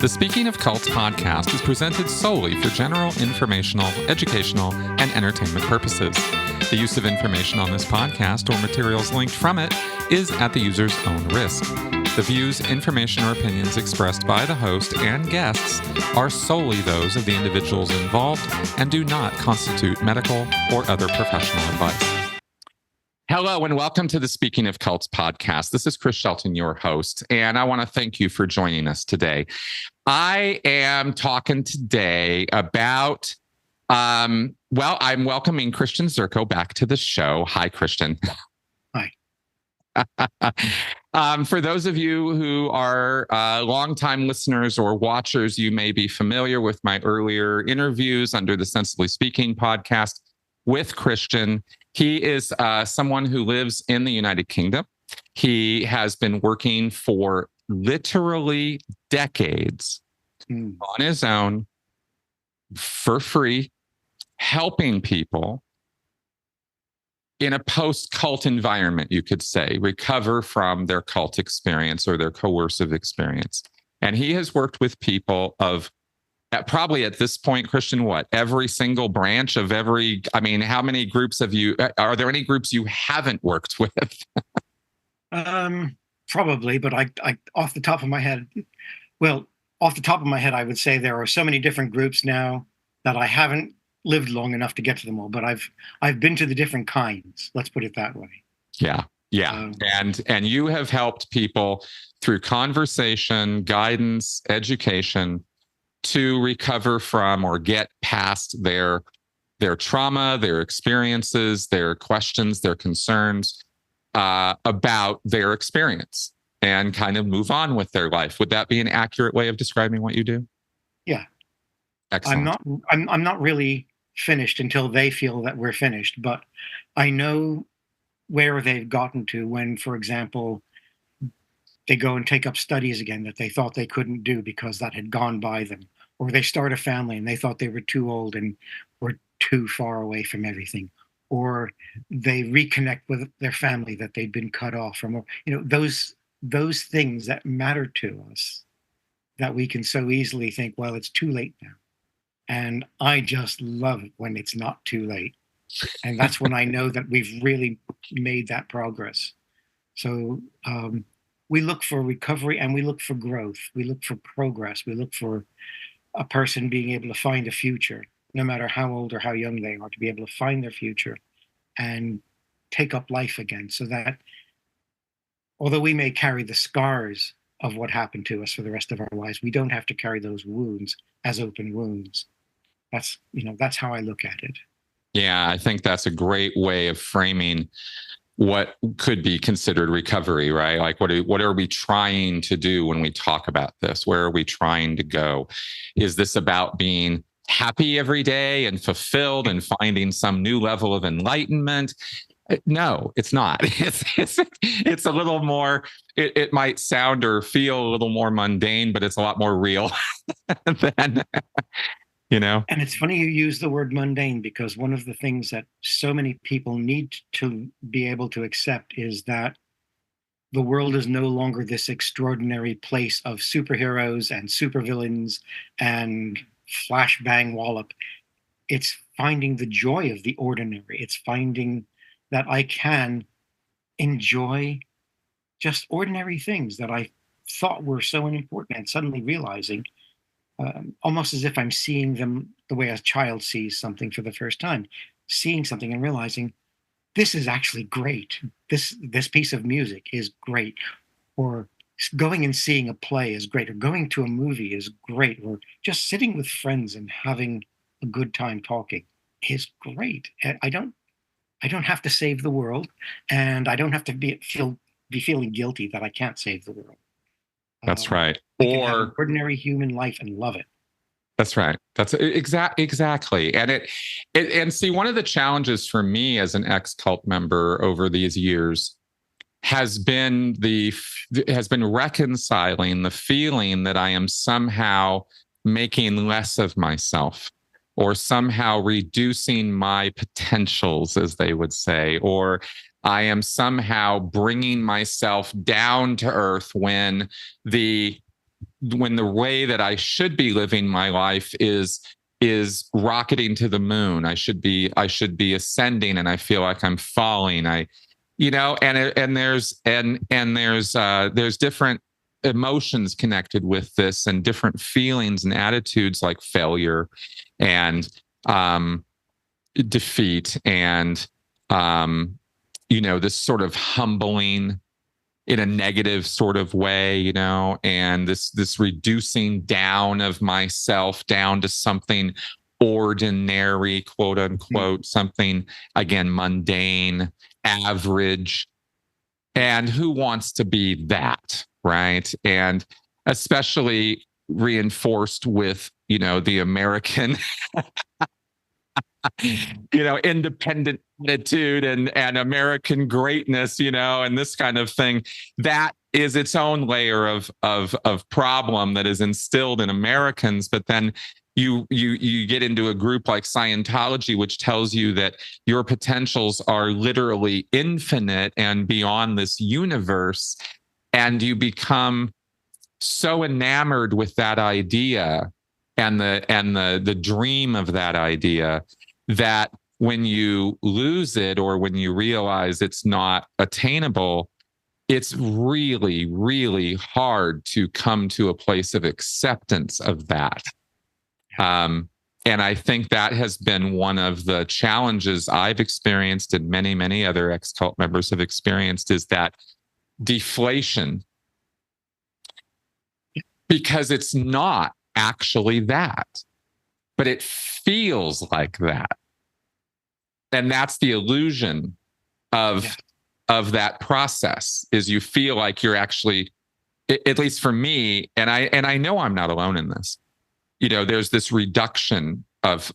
The Speaking of Cults podcast is presented solely for general, informational, educational, and entertainment purposes. The use of information on this podcast or materials linked from it is at the user's own risk. The views, information, or opinions expressed by the host and guests are solely those of the individuals involved and do not constitute medical or other professional advice. Hello and welcome to the Speaking of Cults podcast. This is Chris Shelton, your host, and I want to thank you for joining us today. I am talking today about, I'm welcoming Christian Szurko back to the show. Hi, Christian. Hi. For those of you who are longtime listeners or watchers, you may be familiar with my earlier interviews under the Sensibly Speaking podcast with Christian. He is someone who lives in the United Kingdom. He has been working for literally decades on his own for free, helping people in a post-cult environment, you could say, recover from their cult experience or their coercive experience. And he has worked with people of probably at this point, Christian, every single branch of how many groups are there any groups you haven't worked with? Probably, but I off the top of my head, I would say there are so many different groups now that I haven't lived long enough to get to them all, but I've been to the different kinds. Let's put it that way. Yeah. And you have helped people through conversation, guidance, education to recover from or get past their trauma, their experiences, their questions, their concerns about their experience and kind of move on with their life. Would that be an accurate way of describing what you do? Yeah. Excellent. I'm not really finished until they feel that we're finished, but I know where they've gotten to when, for example, they go and take up studies again that they thought they couldn't do because that had gone by them. Or they start a family and they thought they were too old and were too far away from everything. Or they reconnect with their family that they'd been cut off from. Or, those things that matter to us that we can so easily think, well, it's too late now. And I just love it when it's not too late. And that's when I know that we've really made that progress. So we look for recovery and we look for growth. We look for progress. We look for a person being able to find a future, no matter how old or how young they are, to be able to find their future and take up life again, so that although we may carry the scars of what happened to us for the rest of our lives, we don't have to carry those wounds as open wounds. That's how I look at it. Yeah, I think that's a great way of framing what could be considered recovery, right? Like what are we trying to do when we talk about this? Where are we trying to go? Is this about being happy every day and fulfilled and finding some new level of enlightenment? No, it's not. It's a little more, it might sound or feel a little more mundane, but it's a lot more real than, And it's funny you use the word mundane, because one of the things that so many people need to be able to accept is that the world is no longer this extraordinary place of superheroes and supervillains and flash bang wallop. It's finding the joy of the ordinary. It's finding that I can enjoy just ordinary things that I thought were so unimportant, and suddenly realizing, almost as if I'm seeing them the way a child sees something for the first time, seeing something and realizing this is actually great. This piece of music is great. Or going and seeing a play is great. Or going to a movie is great. Or just sitting with friends and having a good time talking is great. I don't have to save the world, and I don't have to be feeling guilty that I can't save the world. That's right. I can have an ordinary human life and love it. That's right. That's exactly. And and see, one of the challenges for me as an ex-cult member over these years has been reconciling the feeling that I am somehow making less of myself, or somehow reducing my potentials, as they would say, or I am somehow bringing myself down to earth when the when the way that I should be living my life is rocketing to the moon. I should be ascending, and I feel like I'm falling. There's different emotions connected with this, and different feelings and attitudes like failure and defeat, and this sort of humbling in a negative sort of way, and this reducing down of myself down to something ordinary, quote unquote, something, again, mundane, average. And who wants to be that, right? And especially reinforced with, the American independent attitude and American greatness, and this kind of thing. That is its own layer of problem that is instilled in Americans. But then you get into a group like Scientology, which tells you that your potentials are literally infinite and beyond this universe, and you become so enamored with that idea and the dream of that idea, that when you lose it, or when you realize it's not attainable, it's really, really hard to come to a place of acceptance of that. And I think that has been one of the challenges I've experienced, and many, many other ex-cult members have experienced, is that deflation, because it's not actually that, but it feels like that. And that's the illusion of that process, is you feel like you're actually, at least for me, and I know I'm not alone in this. There's this reduction of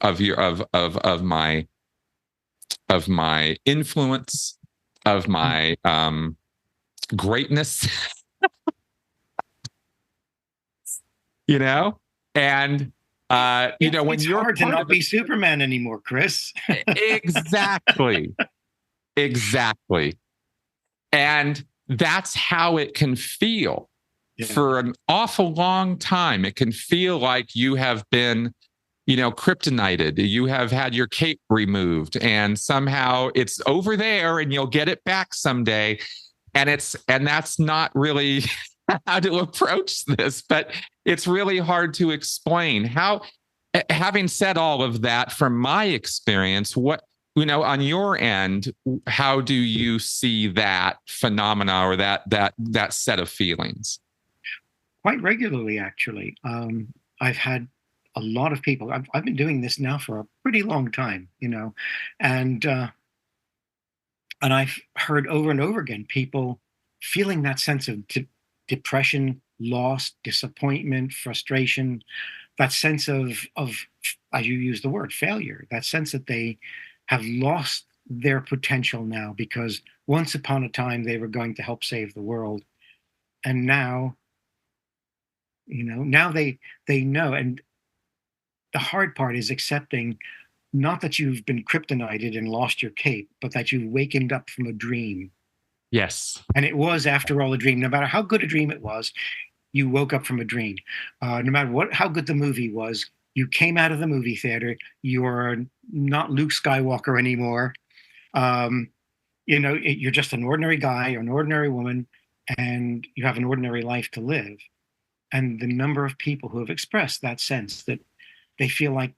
my influence, of my greatness, and when it's you're hard to not be Superman anymore, Chris. Exactly. And that's how it can feel for an awful long time. It can feel like you have been, kryptonited. You have had your cape removed, and somehow it's over there and you'll get it back someday. And that's not really how to approach this, but it's really hard to explain. Having said all of that, from my experience, what, on your end, how do you see that phenomena, or that set of feelings? Quite regularly, actually. I've had a lot of people. I've been doing this now for a pretty long time, and I've heard over and over again people feeling that sense of depression, loss, disappointment, frustration, that sense of, as you use the word, failure, that sense that they have lost their potential now, because once upon a time they were going to help save the world, and now they know. And the hard part is accepting, not that you've been kryptonited and lost your cape, but that you've wakened up from a dream. Yes. And it was, after all, a dream. No matter how good a dream it was, you woke up from a dream. No matter how good the movie was, you came out of the movie theater. You're not Luke Skywalker anymore. You're just an ordinary guy or an ordinary woman, and you have an ordinary life to live. And the number of people who have expressed that sense, that they feel like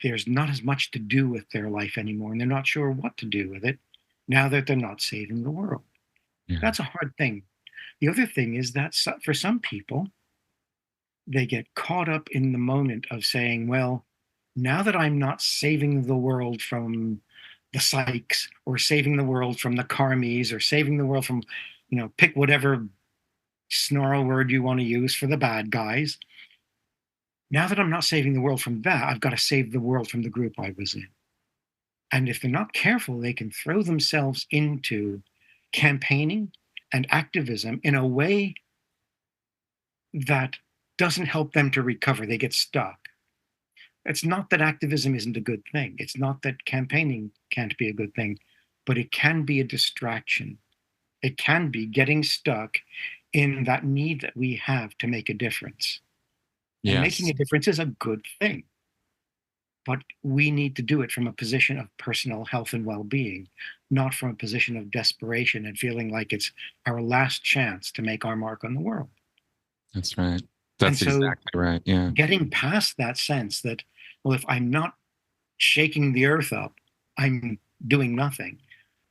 there's not as much to do with their life anymore, and they're not sure what to do with it now that they're not saving the world. Yeah. That's a hard thing. The other thing is that for some people, they get caught up in the moment of saying, well, now that I'm not saving the world from the psychs, or saving the world from the karmies, or saving the world from, pick whatever snarl word you want to use for the bad guys. Now that I'm not saving the world from that, I've got to save the world from the group I was in. And if they're not careful, they can throw themselves into campaigning and activism in a way that doesn't help them to recover. They get stuck. It's not that activism isn't a good thing. It's not that campaigning can't be a good thing, but it can be a distraction. It can be getting stuck in that need that we have to make a difference. And making Yes. a difference is a good thing. But we need to do it from a position of personal health and well-being, not from a position of desperation and feeling like it's our last chance to make our mark on the world. That's right. And That's so exactly right. Yeah. getting past that sense that, well, if I'm not shaking the earth up, I'm doing nothing,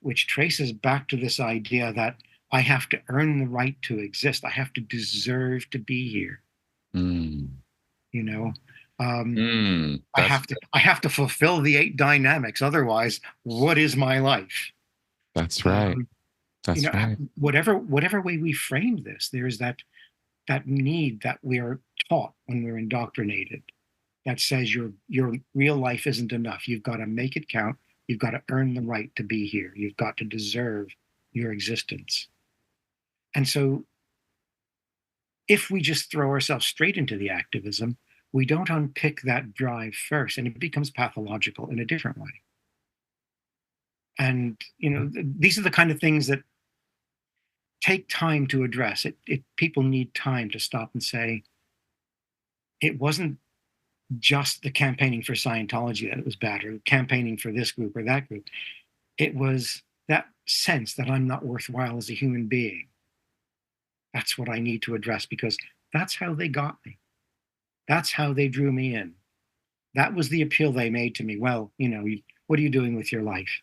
which traces back to this idea that I have to earn the right to exist. I have to deserve to be here. Mm. You know, That's I have to fulfill the 8 dynamics. Otherwise, what is my life? that's right. Um, That's right. whatever way we frame this, there's that need that we are taught when we're indoctrinated that says your real life isn't enough. You've got to make it count. You've got to earn the right to be here. You've got to deserve your existence. And so if we just throw ourselves straight into the activism, we don't unpick that drive first, and it becomes pathological in a different way. And these are the kind of things that take time to address. People need time to stop and say, it wasn't just the campaigning for Scientology that was bad, or campaigning for this group or that group. It was that sense that I'm not worthwhile as a human being. That's what I need to address, because that's how they got me. That's how they drew me in. That was the appeal they made to me. Well, what are you doing with your life?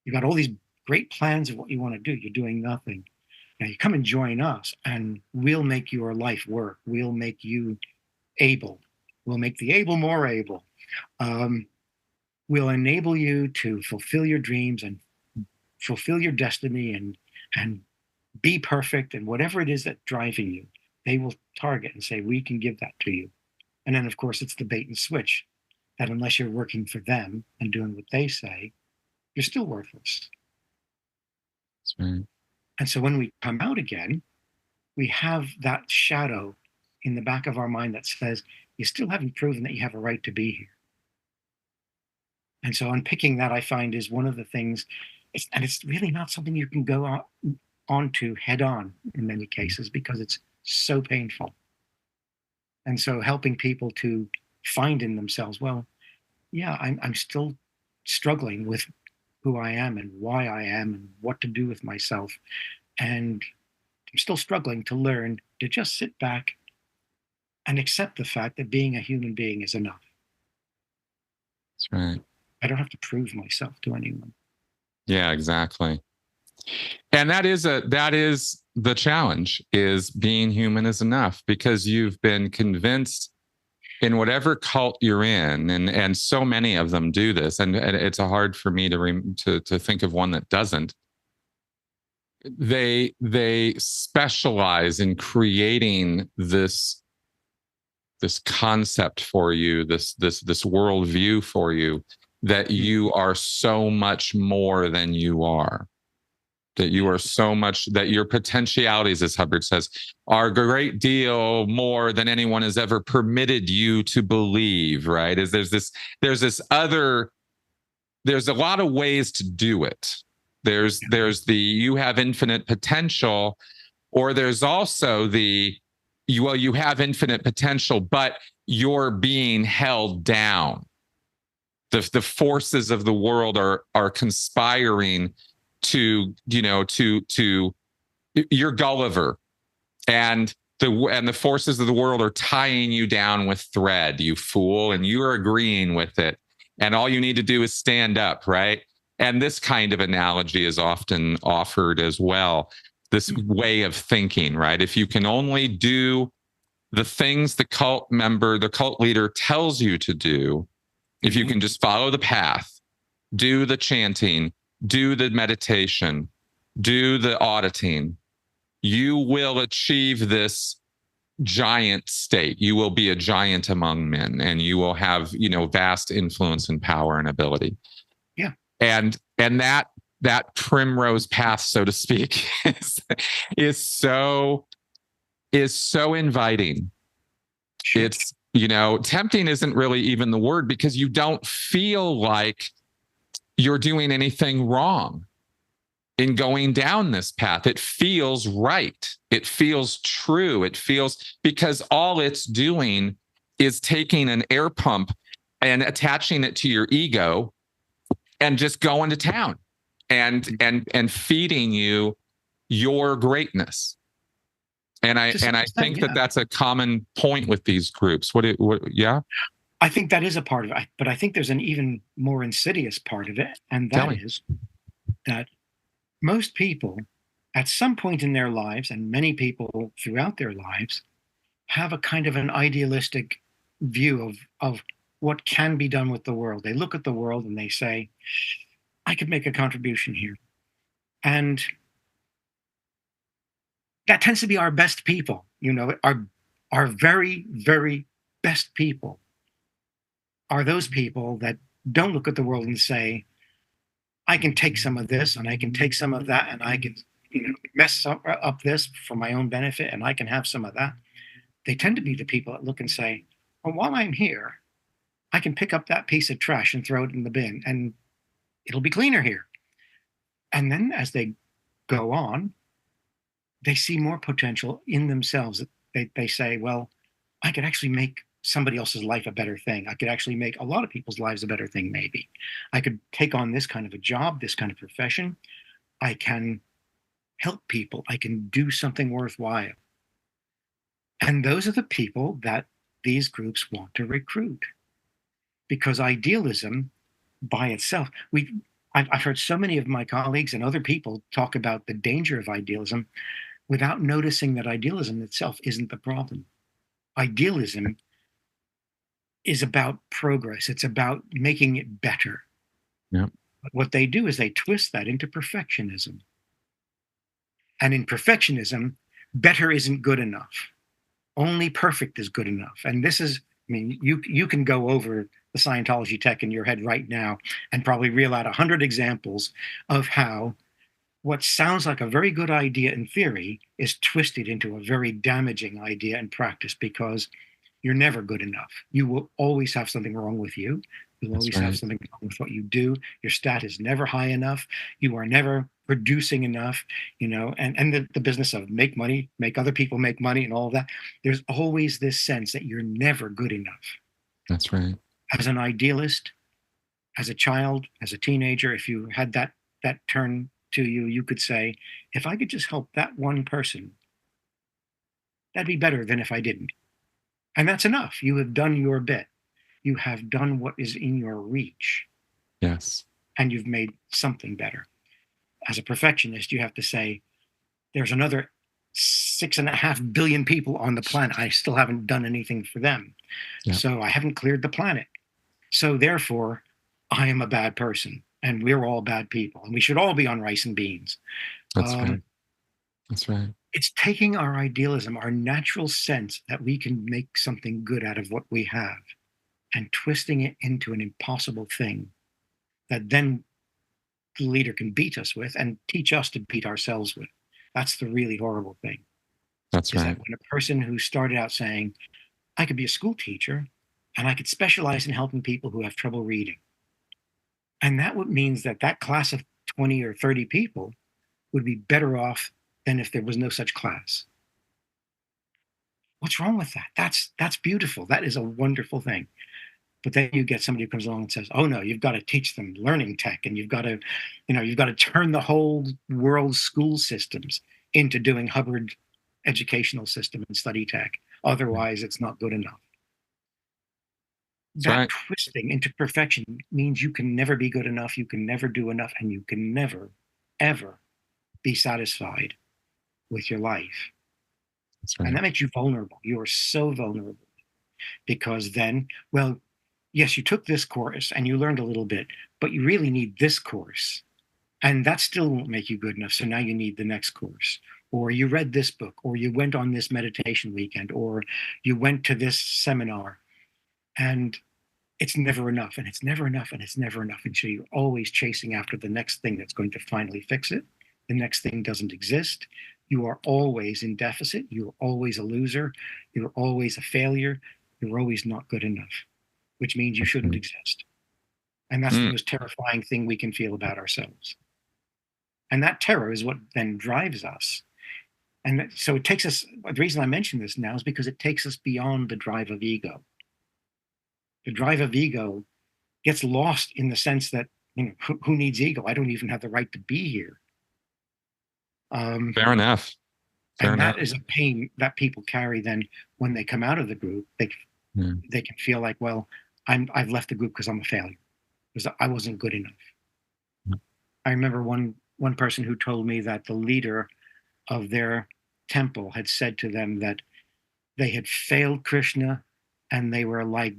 You got all these great plans of what you want to do. You're doing nothing. Now you come and join us, and we'll make your life work. We'll make you able. We'll make the able more able. We'll enable you to fulfill your dreams and fulfill your destiny and be perfect, and whatever it is that's driving you, they will target and say, we can give that to you. And then, of course, it's the bait and switch that unless you're working for them and doing what they say, you're still worthless. That's right. And so when we come out again, we have that shadow in the back of our mind that says, you still haven't proven that you have a right to be here. And so unpicking that, I find, is one of the things, and it's really not something you can go onto head on in many cases, because it's so painful. And so helping people to find in themselves, well, yeah, I'm still struggling with who I am and why I am and what to do with myself. And I'm still struggling to learn to just sit back and accept the fact that being a human being is enough. That's right. I don't have to prove myself to anyone. Yeah, exactly. And that is the challenge, is being human is enough, because you've been convinced in whatever cult you're in, and so many of them do this, and it's hard for me to think of one that doesn't. They specialize in creating this concept for you, this worldview for you, that you are so much more than you are. That you are so much, that your potentialities, as Hubbard says, are a great deal more than anyone has ever permitted you to believe, right? There's a lot of ways to do it. There's the, you have infinite potential, or there's also you have infinite potential, but you're being held down. The forces of the world are conspiring to you're Gulliver, and the forces of the world are tying you down with thread, you fool, and you're agreeing with it, and all you need to do is stand up, right? And this kind of analogy is often offered as well, this way of thinking, right? If you can only do the things the cult leader tells you to do, if you can just follow the path, do the chanting, do the meditation, do the auditing, you will achieve this giant state. You will be a giant among men, and you will have, vast influence and power and ability. Yeah. And that primrose path, so to speak, is so inviting. Sure. It's, tempting isn't really even the word, because you don't feel like you're doing anything wrong. in going down this path. It feels right. It feels true. It feels, because all it's doing is taking an air pump and attaching it to your ego and just going to town and feeding you your greatness. And I think that that's a common point with these groups. Yeah? I think that is a part of it, but I think there's an even more insidious part of it, and that is that most people at some point in their lives, and many people throughout their lives, have a kind of an idealistic view of what can be done with the world. They look at the world and they say, I could make a contribution here. And that tends to be our best people, our very, very best people are those people that don't look at the world and say, I can take some of this and I can take some of that and I can mess up this for my own benefit and I can have some of that. They tend to be the people that look and say, well, while I'm here, I can pick up that piece of trash and throw it in the bin and it'll be cleaner here. And then as they go on, they see more potential in themselves. They say, well, I could actually make somebody else's life a better thing. I could actually make a lot of people's lives a better thing, maybe. I could take on this kind of a job, this kind of profession. I can help people. I can do something worthwhile. And those are the people that these groups want to recruit. Because idealism by itself, I've heard so many of my colleagues and other people talk about the danger of idealism without noticing that idealism itself isn't the problem. Idealism is about progress. It's about making it better. Yeah. But what they do is they twist that into perfectionism. And in perfectionism, better isn't good enough. Only perfect is good enough. And this is, I mean, you can go over the Scientology tech in your head right now and probably reel out 100 examples of how what sounds like a very good idea in theory is twisted into a very damaging idea in practice, because you're never good enough. You will always have something wrong with you. You'll always have something wrong with what you do. Your stat is never high enough. You are never producing enough, and the business of make money, make other people make money and all of that. There's always this sense that you're never good enough. That's right. As an idealist, as a child, as a teenager, if you had that turn to you, you could say, if I could just help that one person, that'd be better than if I didn't. And that's enough. You have done your bit. You have done what is in your reach. Yes. And you've made something better. As a perfectionist, you have to say, there's another 6.5 billion people on the planet. I still haven't done anything for them. Yeah. So I haven't cleared the planet. So therefore, I am a bad person. And we're all bad people. And we should all be on rice and beans. That's right. That's right. It's taking our idealism, our natural sense that we can make something good out of what we have, and twisting it into an impossible thing that then the leader can beat us with and teach us to beat ourselves with. That's the really horrible thing. That's right. That when a person who started out saying, I could be a school teacher and I could specialize in helping people who have trouble reading. And that means that class of 20 or 30 people would be better off than if there was no such class. What's wrong with that? That's beautiful. That is a wonderful thing. But then you get somebody who comes along and says, oh no, you've got to teach them learning tech, and you've got to turn the whole world's school systems into doing Hubbard educational system and study tech. Otherwise, it's not good enough. That twisting into perfection means you can never be good enough, you can never do enough, and you can never, ever be satisfied with your life. Right. And that makes you vulnerable. You are so vulnerable, because then, well, yes, you took this course and you learned a little bit, but you really need this course. And that still won't make you good enough. So now you need the next course. Or you read this book, or you went on this meditation weekend, or you went to this seminar. And it's never enough, and it's never enough, and it's never enough. And so you're always chasing after the next thing that's going to finally fix it. The next thing doesn't exist. You are always in deficit. You're always a loser. You're always a failure. You're always not good enough, which means you shouldn't exist. And that's the most terrifying thing we can feel about ourselves. And that terror is what then drives us. And so it takes us, the reason I mention this now is because it takes us beyond the drive of ego. The drive of ego gets lost in the sense that, who needs ego? I don't even have the right to be here. Fair enough. Fair And enough. that is a pain that people carry then when they come out of the group. They can feel like, well, I've left the group because I'm a failure, because I wasn't good enough. I remember one person who told me that the leader of their temple had said to them that they had failed Krishna and they were like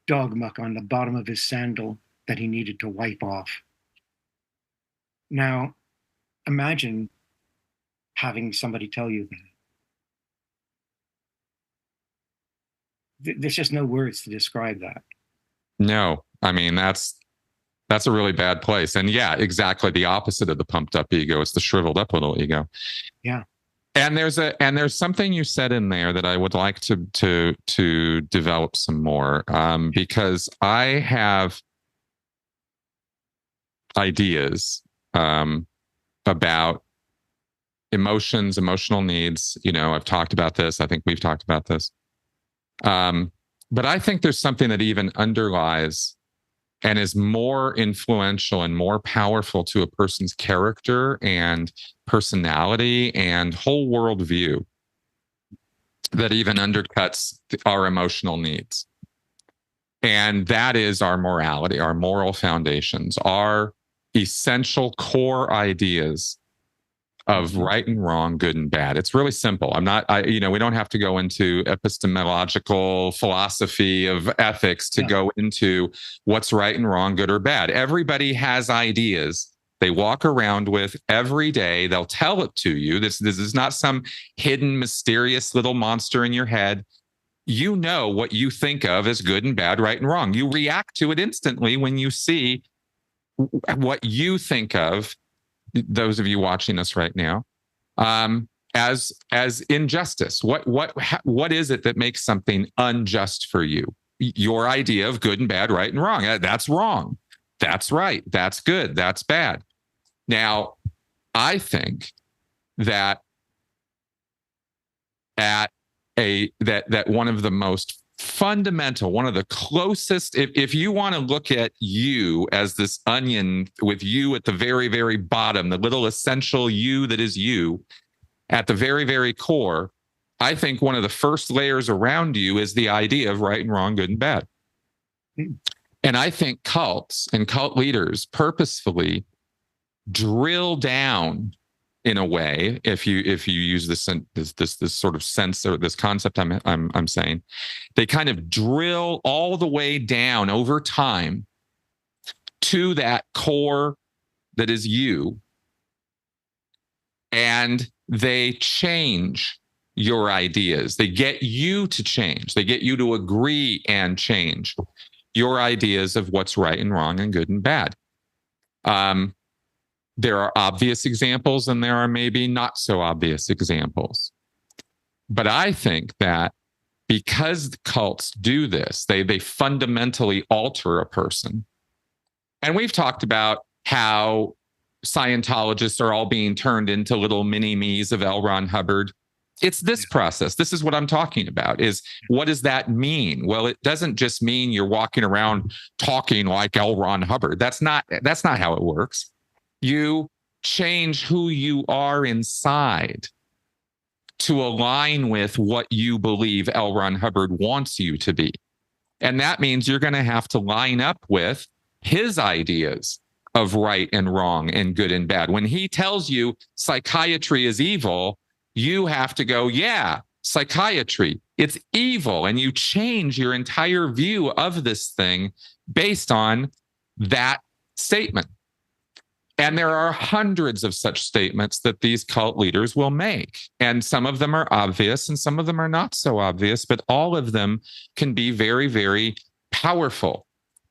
dog muck on the bottom of his sandal that he needed to wipe off. Now, imagine having somebody tell you that. There's just no words to describe that. No, I mean, that's a really bad place. And yeah, exactly the opposite of the pumped up ego. It's the shriveled up little ego. Yeah. And there's something you said in there that I would like to develop some more, because I have ideas about emotions, emotional needs. I've talked about this. I think we've talked about this. But I think there's something that even underlies and is more influential and more powerful to a person's character and personality and whole worldview that even undercuts our emotional needs. And that is our morality, our moral foundations, our essential core ideas of right and wrong, good and bad. It's really simple. We don't have to go into epistemological philosophy of ethics to go into what's right and wrong, good or bad. Everybody has ideas they walk around with every day. They'll tell it to you. This is not some hidden, mysterious little monster in your head. You know what you think of as good and bad, right and wrong. You react to it instantly when you see what you think of, those of you watching us right now, as injustice. What is it that makes something unjust for you? Your idea of good and bad, right and wrong. That's wrong. That's right. That's good. That's bad. Now, I think that that one of the most fundamental, one of the closest, if you want to look at you as this onion with you at the very, very bottom, the little essential you that is you at the very, very core, I think one of the first layers around you is the idea of right and wrong, good and bad. And I think cults and cult leaders purposefully drill down in a way, if you use this sort of sense or this concept I'm saying, they kind of drill all the way down over time to that core that is you, and they change your ideas. They get you to change. They get you to agree and change your ideas of what's right and wrong and good and bad. There are obvious examples and there are maybe not so obvious examples. But I think that because cults do this, they fundamentally alter a person. And we've talked about how Scientologists are all being turned into little mini me's of L. Ron Hubbard. It's this process. This is what I'm talking about. Is what does that mean? Well, it doesn't just mean you're walking around talking like L. Ron Hubbard. That's not how it works. You change who you are inside to align with what you believe L. Ron Hubbard wants you to be. And that means you're going to have to line up with his ideas of right and wrong and good and bad. When he tells you psychiatry is evil, you have to go, yeah, psychiatry, it's evil. And you change your entire view of this thing based on that statement. And there are hundreds of such statements that these cult leaders will make. And some of them are obvious and some of them are not so obvious, but all of them can be very, very powerful.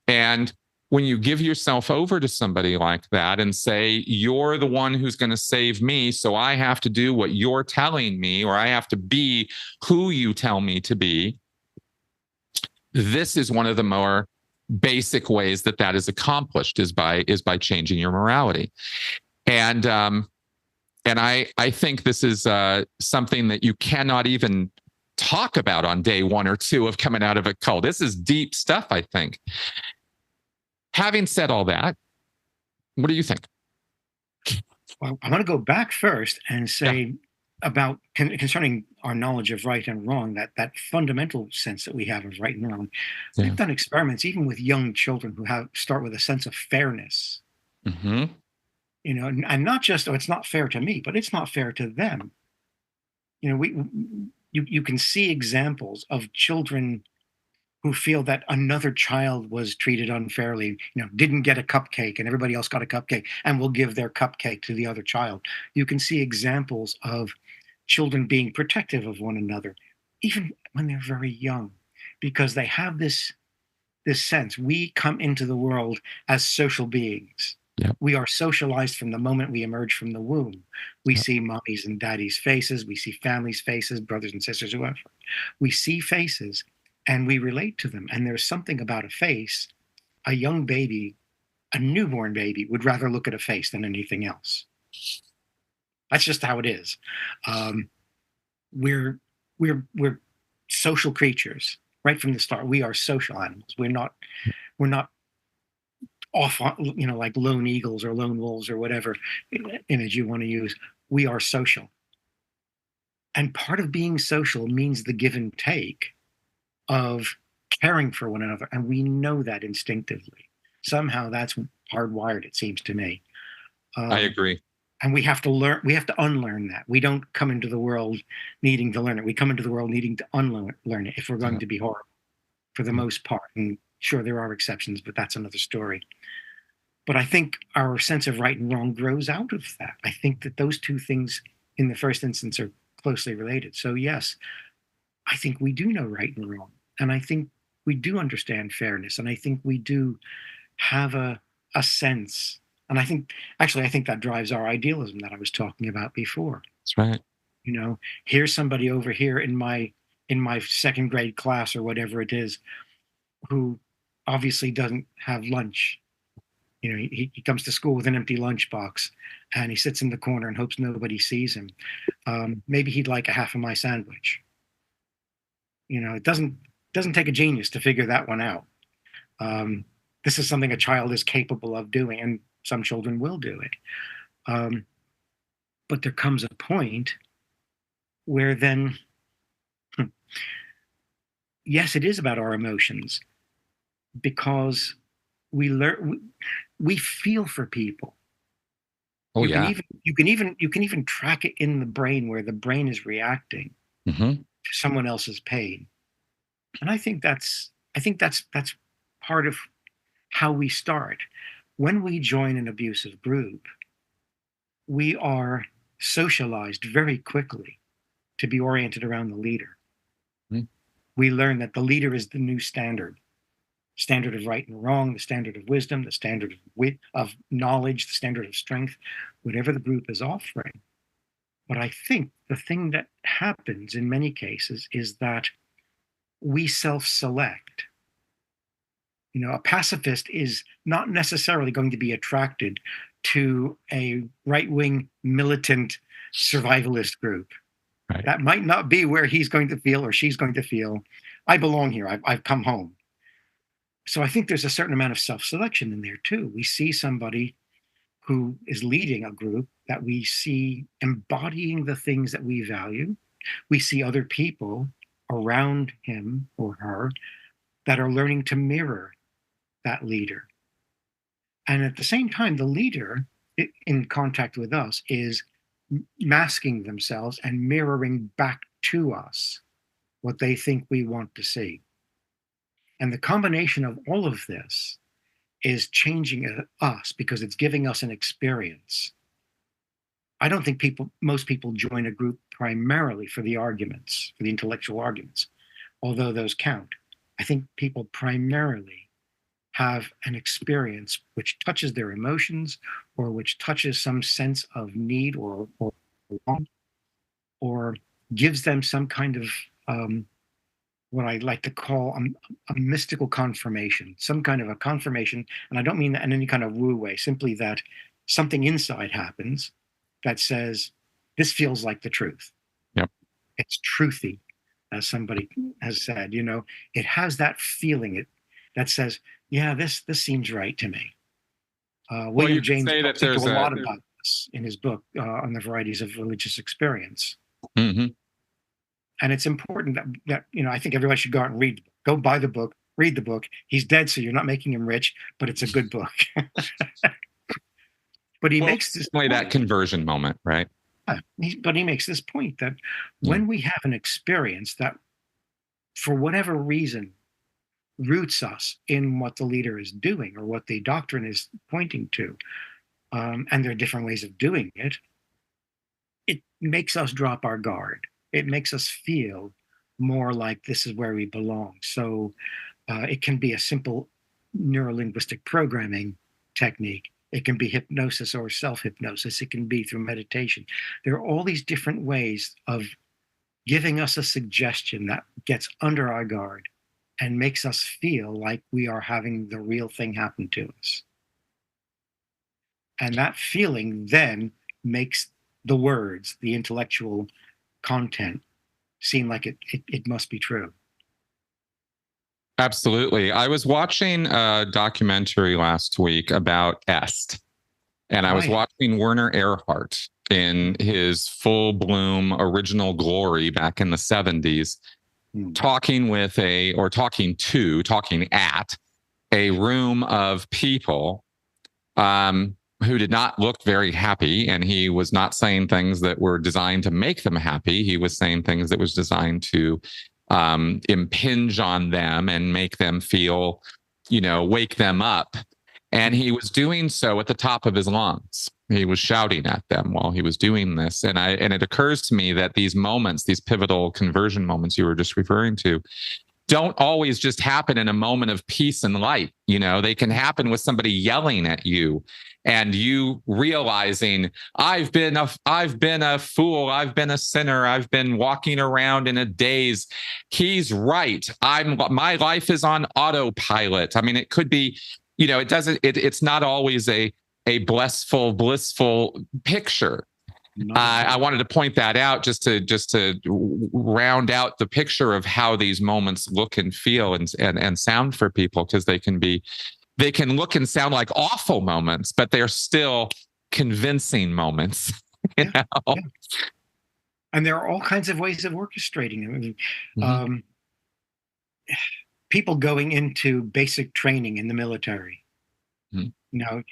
And when you give yourself over to somebody like that and say, you're the one who's going to save me, so I have to do what you're telling me, or I have to be who you tell me to be, this is one of the more basic ways that is accomplished is by changing your morality. And I think this is something that you cannot even talk about on day 1 or 2 of coming out of a cult. This is deep stuff, I think. Having said all that, what do you think? Well, I want to go back first and say about concerning our knowledge of right and wrong, that fundamental sense that we have of right and wrong. Yeah. They've done experiments even with young children who start with a sense of fairness. Mm-hmm. You know, and not just, oh, it's not fair to me, but it's not fair to them. You know, you can see examples of children who feel that another child was treated unfairly, you know, didn't get a cupcake and everybody else got a cupcake and will give their cupcake to the other child. You can see examples of children being protective of one another, even when they're very young, because they have this sense we come into the world as social beings. Yep. We are socialized from the moment we emerge from the womb. We Yep. see mommies and daddies' faces. We see families' faces, brothers and sisters, whoever. We see faces and we relate to them. And there's something about a face, a young baby, a newborn baby would rather look at a face than anything else. That's just how it is. We're social creatures right from the start. We are social animals. We're not off, you know, like lone eagles or lone wolves or whatever image you want to use. We are social. And part of being social means the give and take of caring for one another. And we know that instinctively. Somehow that's hardwired, it seems to me. I agree. And we have to unlearn that. We don't come into the world needing to learn it. We come into the world needing to unlearn it if we're going to be horrible, for the most part. And sure, there are exceptions, but that's another story. But I think our sense of right and wrong grows out of that. I think that those two things in the first instance are closely related. So yes, I think we do know right and wrong. And I think we do understand fairness. And I think we do have a sense. And I think that drives our idealism that I was talking about before. That's right. You know, here's somebody over here in my second grade class or whatever it is, who obviously doesn't have lunch. You know, he comes to school with an empty lunchbox and he sits in the corner and hopes nobody sees him. Maybe he'd like a half of my sandwich. You know, it doesn't take a genius to figure that one out. This is something a child is capable of doing, and some children will do it. But there comes a point where then, yes, it is about our emotions, because we feel for people. Oh, You can even track it in the brain where the brain is reacting to someone else's pain. And I think that's part of how we start. When we join an abusive group, we are socialized very quickly to be oriented around the leader. Mm-hmm. We learn that the leader is the new standard of right and wrong, the standard of wisdom, the standard of knowledge, the standard of strength, whatever the group is offering. But I think the thing that happens in many cases is that we self-select. You know, a pacifist is not necessarily going to be attracted to a right-wing militant survivalist group. Right. That might not be where he's going to feel or she's going to feel, I belong here, I've come home. So I think there's a certain amount of self-selection in there too. We see somebody who is leading a group that we see embodying the things that we value. We see other people around him or her that are learning to mirror that leader. And at the same time, the leader in contact with us is masking themselves and mirroring back to us what they think we want to see. And the combination of all of this is changing us because it's giving us an experience. I don't think most people join a group primarily for the arguments, for the intellectual arguments, although those count. I think people primarily have an experience which touches their emotions or which touches some sense of need or want, or gives them some kind of what I like to call a mystical confirmation, some kind of a confirmation. And I don't mean that in any kind of woo way, simply that something inside happens that says, this feels like the truth. Yep. It's truthy, as somebody has said. It has that feeling that says, yeah, this seems right to me. Well, you William could James say that goes into there's a lot about this in his book on the varieties of religious experience. Mhm. And it's important that I think everybody should go out and read, go buy the book, read the book. He's dead, so you're not making him rich, but it's a good book. But he Well, makes this certainly that point. conversion moment, right? But he makes this point that Yeah. when we have an experience that, for whatever reason, roots us in what the leader is doing or what the doctrine is pointing to, and there are different ways of doing it, it makes us drop our guard. It makes us feel more like this is where we belong. So it can be a simple neurolinguistic programming technique. It can be hypnosis or self hypnosis. It can be through meditation. There are all these different ways of giving us a suggestion that gets under our guard and makes us feel like we are having the real thing happen to us. And that feeling then makes the words, the intellectual content, seem like it must be true. Absolutely. I was watching a documentary last week about Est, and I was Right. watching Werner Erhard in his full bloom original glory back in the 70s, talking at a room of people who did not look very happy. And he was not saying things that were designed to make them happy. He was saying things that was designed to impinge on them and make them feel, wake them up. And he was doing so at the top of his lungs. He was shouting at them while he was doing this. And it occurs to me that these moments, these pivotal conversion moments you were just referring to, don't always just happen in a moment of peace and light. They can happen with somebody yelling at you and you realizing, I've been a fool, I've been a sinner, I've been walking around in a daze. He's right. My life is on autopilot. I mean, it could be, it's not always a blissful picture. I wanted to point that out just to round out the picture of how these moments look and feel and sound for people, because they can look and sound like awful moments, but they're still convincing moments. Yeah. And there are all kinds of ways of orchestrating it. I mean, people going into basic training in the military.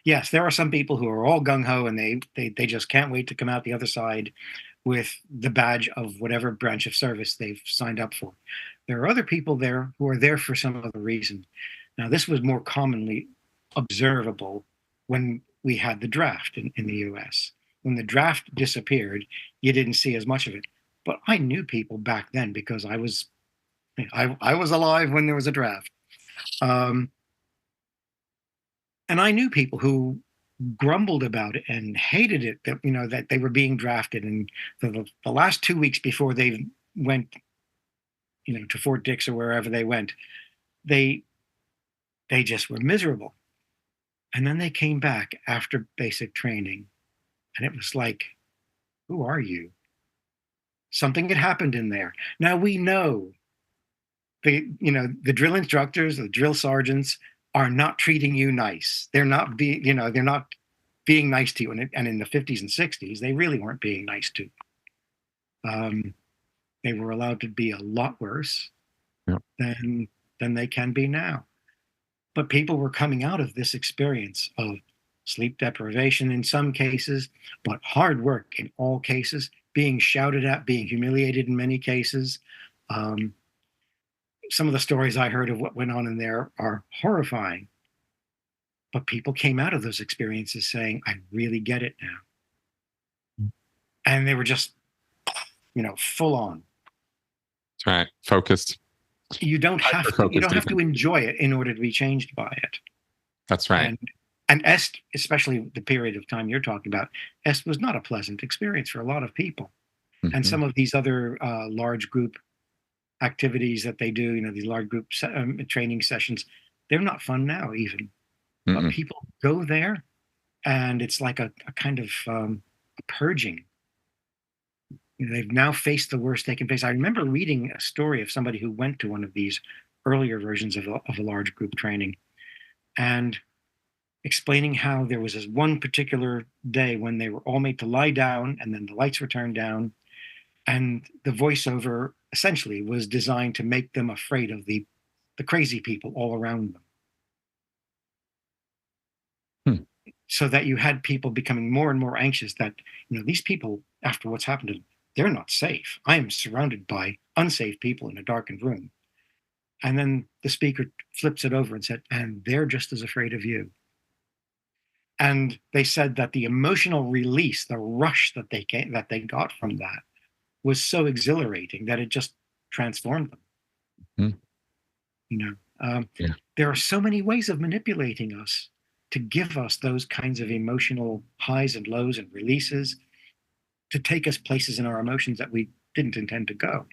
Yes, there are some people who are all gung ho and they just can't wait to come out the other side with the badge of whatever branch of service they've signed up for. There are other people there who are there for some other reason. Now, this was more commonly observable when we had the draft in the US. When the draft disappeared, you didn't see as much of it. But I knew people back then because I was alive when there was a draft. And I knew people who grumbled about it and hated it, that they were being drafted. And the last 2 weeks before they went, to Fort Dix or wherever they went, they just were miserable. And then they came back after basic training, and it was like, who are you? Something had happened in there. Now we know the drill instructors, the drill sergeants are not treating you nice. They're not being nice to you. And in the 50s and 60s, they really weren't being nice to you. They were allowed to be a lot worse than they can be now. But people were coming out of this experience of sleep deprivation in some cases, but hard work in all cases, being shouted at, being humiliated in many cases. Some of the stories I heard of what went on in there are horrifying. But people came out of those experiences saying, I really get it now. And they were just, full on. That's right. Focused. You don't have to enjoy it in order to be changed by it. That's right. And Est, especially the period of time you're talking about, Est was not a pleasant experience for a lot of people. And some of these other large group activities that they do, these large group training sessions, they're not fun now even. But people go there and it's like a kind of a purging. They've now faced the worst they can face. I remember reading a story of somebody who went to one of these earlier versions of a large group training, and explaining how there was this one particular day when they were all made to lie down, and then the lights were turned down, and the voiceover essentially was designed to make them afraid of the crazy people all around them. Hmm. So that you had people becoming more and more anxious that, these people, after what's happened to them, they're not safe. I am surrounded by unsafe people in a darkened room. And then the speaker flips it over and said, and they're just as afraid of you. And they said that the emotional release, the rush that they got from that, was so exhilarating that it just transformed them. Hmm. You know, Yeah. there are so many ways of manipulating us to give us those kinds of emotional highs and lows and releases, to take us places in our emotions that we didn't intend to go.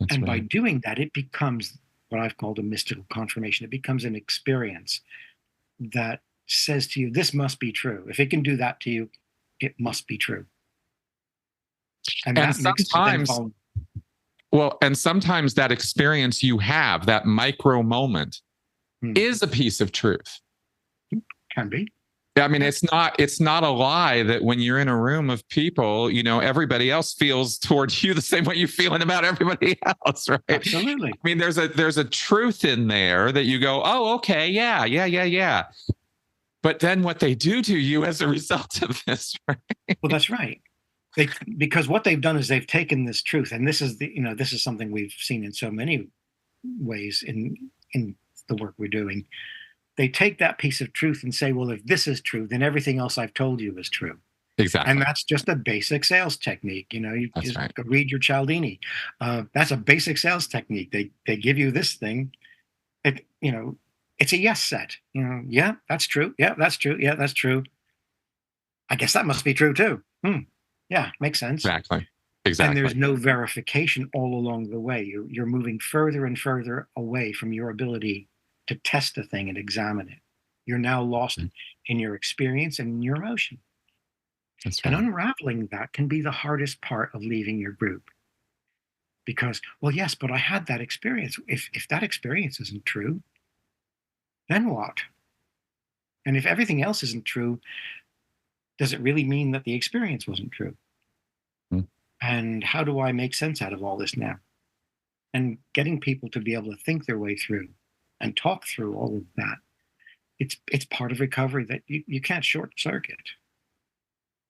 That's And by right. doing that, it becomes what I've called a mystical confirmation. It becomes an experience that says to you, this must be true. If it can do that to you, it must be true. And And that makes you then sometimes, vulnerable. well, and sometimes that experience you have, that micro moment, is a piece of truth. Can be. I mean, it's not a lie that when you're in a room of people, everybody else feels towards you the same way you're feeling about everybody else, right? Absolutely. I mean, there's a truth in there that you go, oh, okay, yeah. But then what they do to you as a result of this, right? Well, that's right. Because what they've done is they've taken this truth, and this is this is something we've seen in so many ways in the work we're doing. They take that piece of truth and say, well, if this is true, then everything else I've told you is true. And Exactly. that's just a basic sales technique. You That's just right. go read your Cialdini. That's a basic sales technique. They give you this thing. It's a yes set. Yeah, that's true. Yeah, that's true. Yeah, that's true. I guess that must be true too. Yeah, makes sense. Exactly. And Exactly. there's no verification all along the way. You're moving further and further away from your ability to test a thing and examine it. You're now lost in your experience and in your emotion. That's And right. unraveling that can be the hardest part of leaving your group. Because, well, yes, but I had that experience. If that experience isn't true, then what? And if everything else isn't true, does it really mean that the experience wasn't true? Mm. And how do I make sense out of all this now? And getting people to be able to think their way through and talk through all of that, it's part of recovery that you can't short circuit.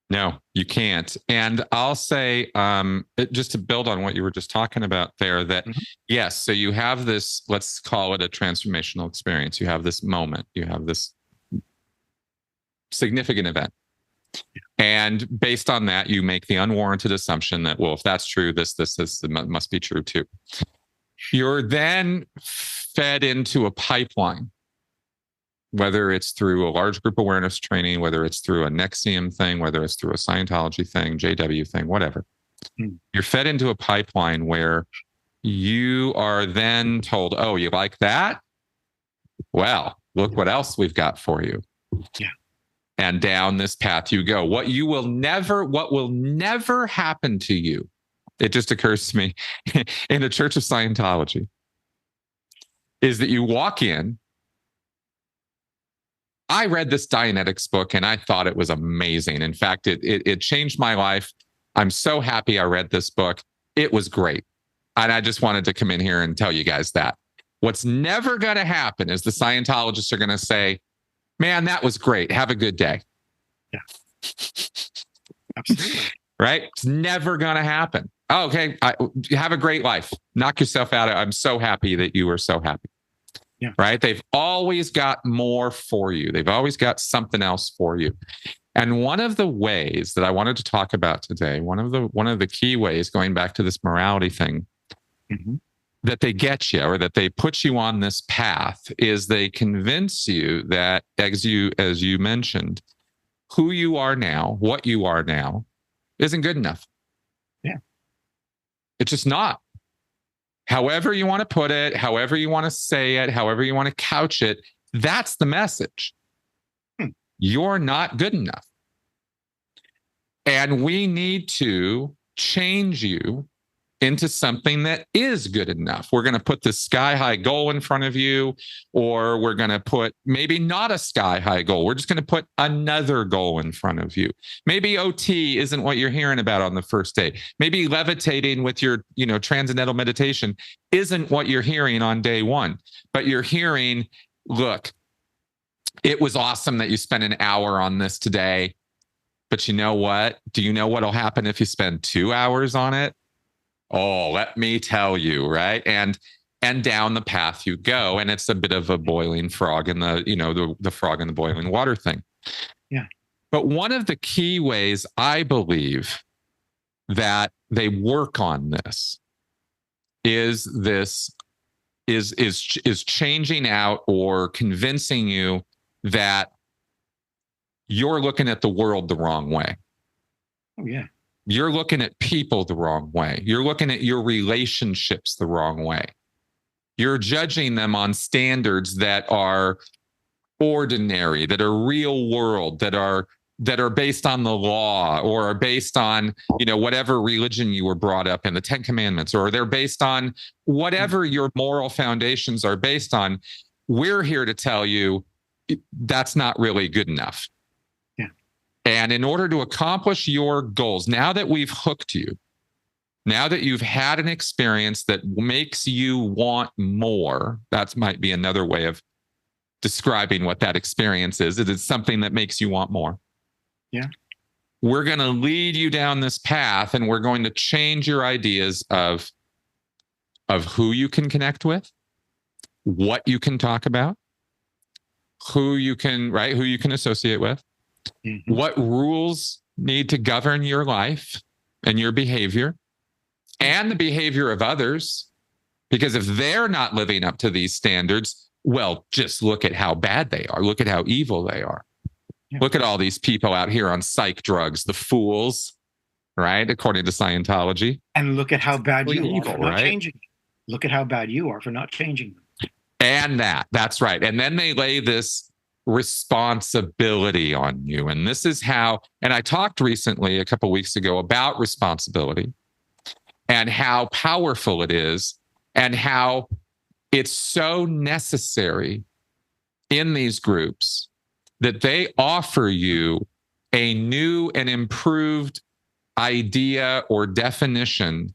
No, you can't. And I'll say, just to build on what you were just talking about there, that Mhm. yes, so you have this, let's call it a transformational experience. You have this moment, you have this significant event. And based on that, you make the unwarranted assumption that, well, if that's true, this must be true too. You're then fed into a pipeline, whether it's through a large group awareness training, whether it's through a NXIVM thing, whether it's through a Scientology thing, JW thing, whatever. You're fed into a pipeline where you are then told, oh, you like that? Well, look what else we've got for you. Yeah. And down this path you go. What will never happen to you, it just occurs to me, in the Church of Scientology, is that you walk in. I read this Dianetics book and I thought it was amazing. In fact, it changed my life. I'm so happy I read this book. It was great. And I just wanted to come in here and tell you guys that. What's never going to happen is the Scientologists are going to say, man, that was great. Have a good day. Yeah. Absolutely. Right? It's never going to happen. Oh, okay. Have a great life. Knock yourself out. I'm so happy that you were so happy. Yeah. Right? They've always got more for you. They've always got something else for you. And one of the ways that I wanted to talk about today, one of the key ways, going back to this morality thing, that they get you, or that they put you on this path, is they convince you that, as you mentioned, who you are now, what you are now, isn't good enough. Yeah. It's just not. However you want to put it, however you want to say it, however you want to couch it, that's the message. You're not good enough. And we need to change you into something that is good enough. We're going to put this sky high goal in front of you, or we're going to put maybe not a sky high goal. We're just going to put another goal in front of you. Maybe OT isn't what you're hearing about on the first day. Maybe levitating with your, transcendental meditation isn't what you're hearing on day one, but you're hearing, look, it was awesome that you spent an hour on this today. But you know what? Do you know what'll happen if you spend 2 hours on it? Oh, let me tell you, right? And down the path you go. And it's a bit of a boiling frog in the frog in the boiling water thing. Yeah. But one of the key ways I believe that they work on this is changing out or convincing you that you're looking at the world the wrong way. Oh, yeah. You're looking at people the wrong way. You're looking at your relationships the wrong way. You're judging them on standards that are ordinary, that are real world, that are based on the law, or are based on, whatever religion you were brought up in, the 10 Commandments, or they're based on whatever your moral foundations are based on. We're here to tell you that's not really good enough. And in order to accomplish your goals, now that we've hooked you, now that you've had an experience that makes you want more, that might be another way of describing what that experience is. It is something that makes you want more. Yeah. We're going to lead you down this path, and we're going to change your ideas of who you can connect with, what you can talk about, who you can associate with. Mm-hmm. What rules need to govern your life and your behavior and the behavior of others? Because if they're not living up to these standards, well, just look at how bad they are. Look at how evil they are. Yeah. Look at all these people out here on psych drugs, the fools, right? According to Scientology. And look at how bad you are for not right? changing. Look at how bad you are for not changing them. And that's right. And then they lay this responsibility on you. And this is how, and I talked recently a couple of weeks ago about responsibility and how powerful it is and how it's so necessary in these groups that they offer you a new and improved idea or definition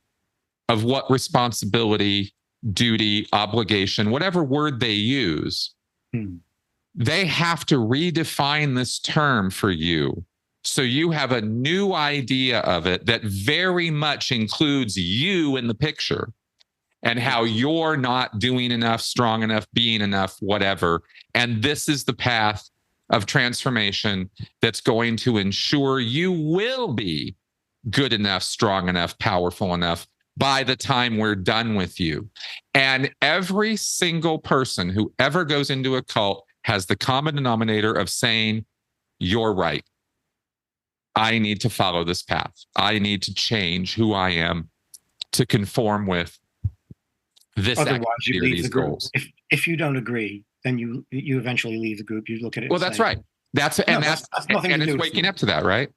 of what responsibility, duty, obligation, whatever word they use. They have to redefine this term for you. So you have a new idea of it that very much includes you in the picture and how you're not doing enough, strong enough, being enough, whatever. And this is the path of transformation that's going to ensure you will be good enough, strong enough, powerful enough by the time we're done with you. And every single person who ever goes into a cult has the common denominator of saying, you're right. I need to follow this path. I need to change who I am to conform with this. Otherwise, you leave the group. Goals. If you don't agree, then you eventually leave the group. You look at it. Well, that's right. That's nothing and to do it's waking up to that, right?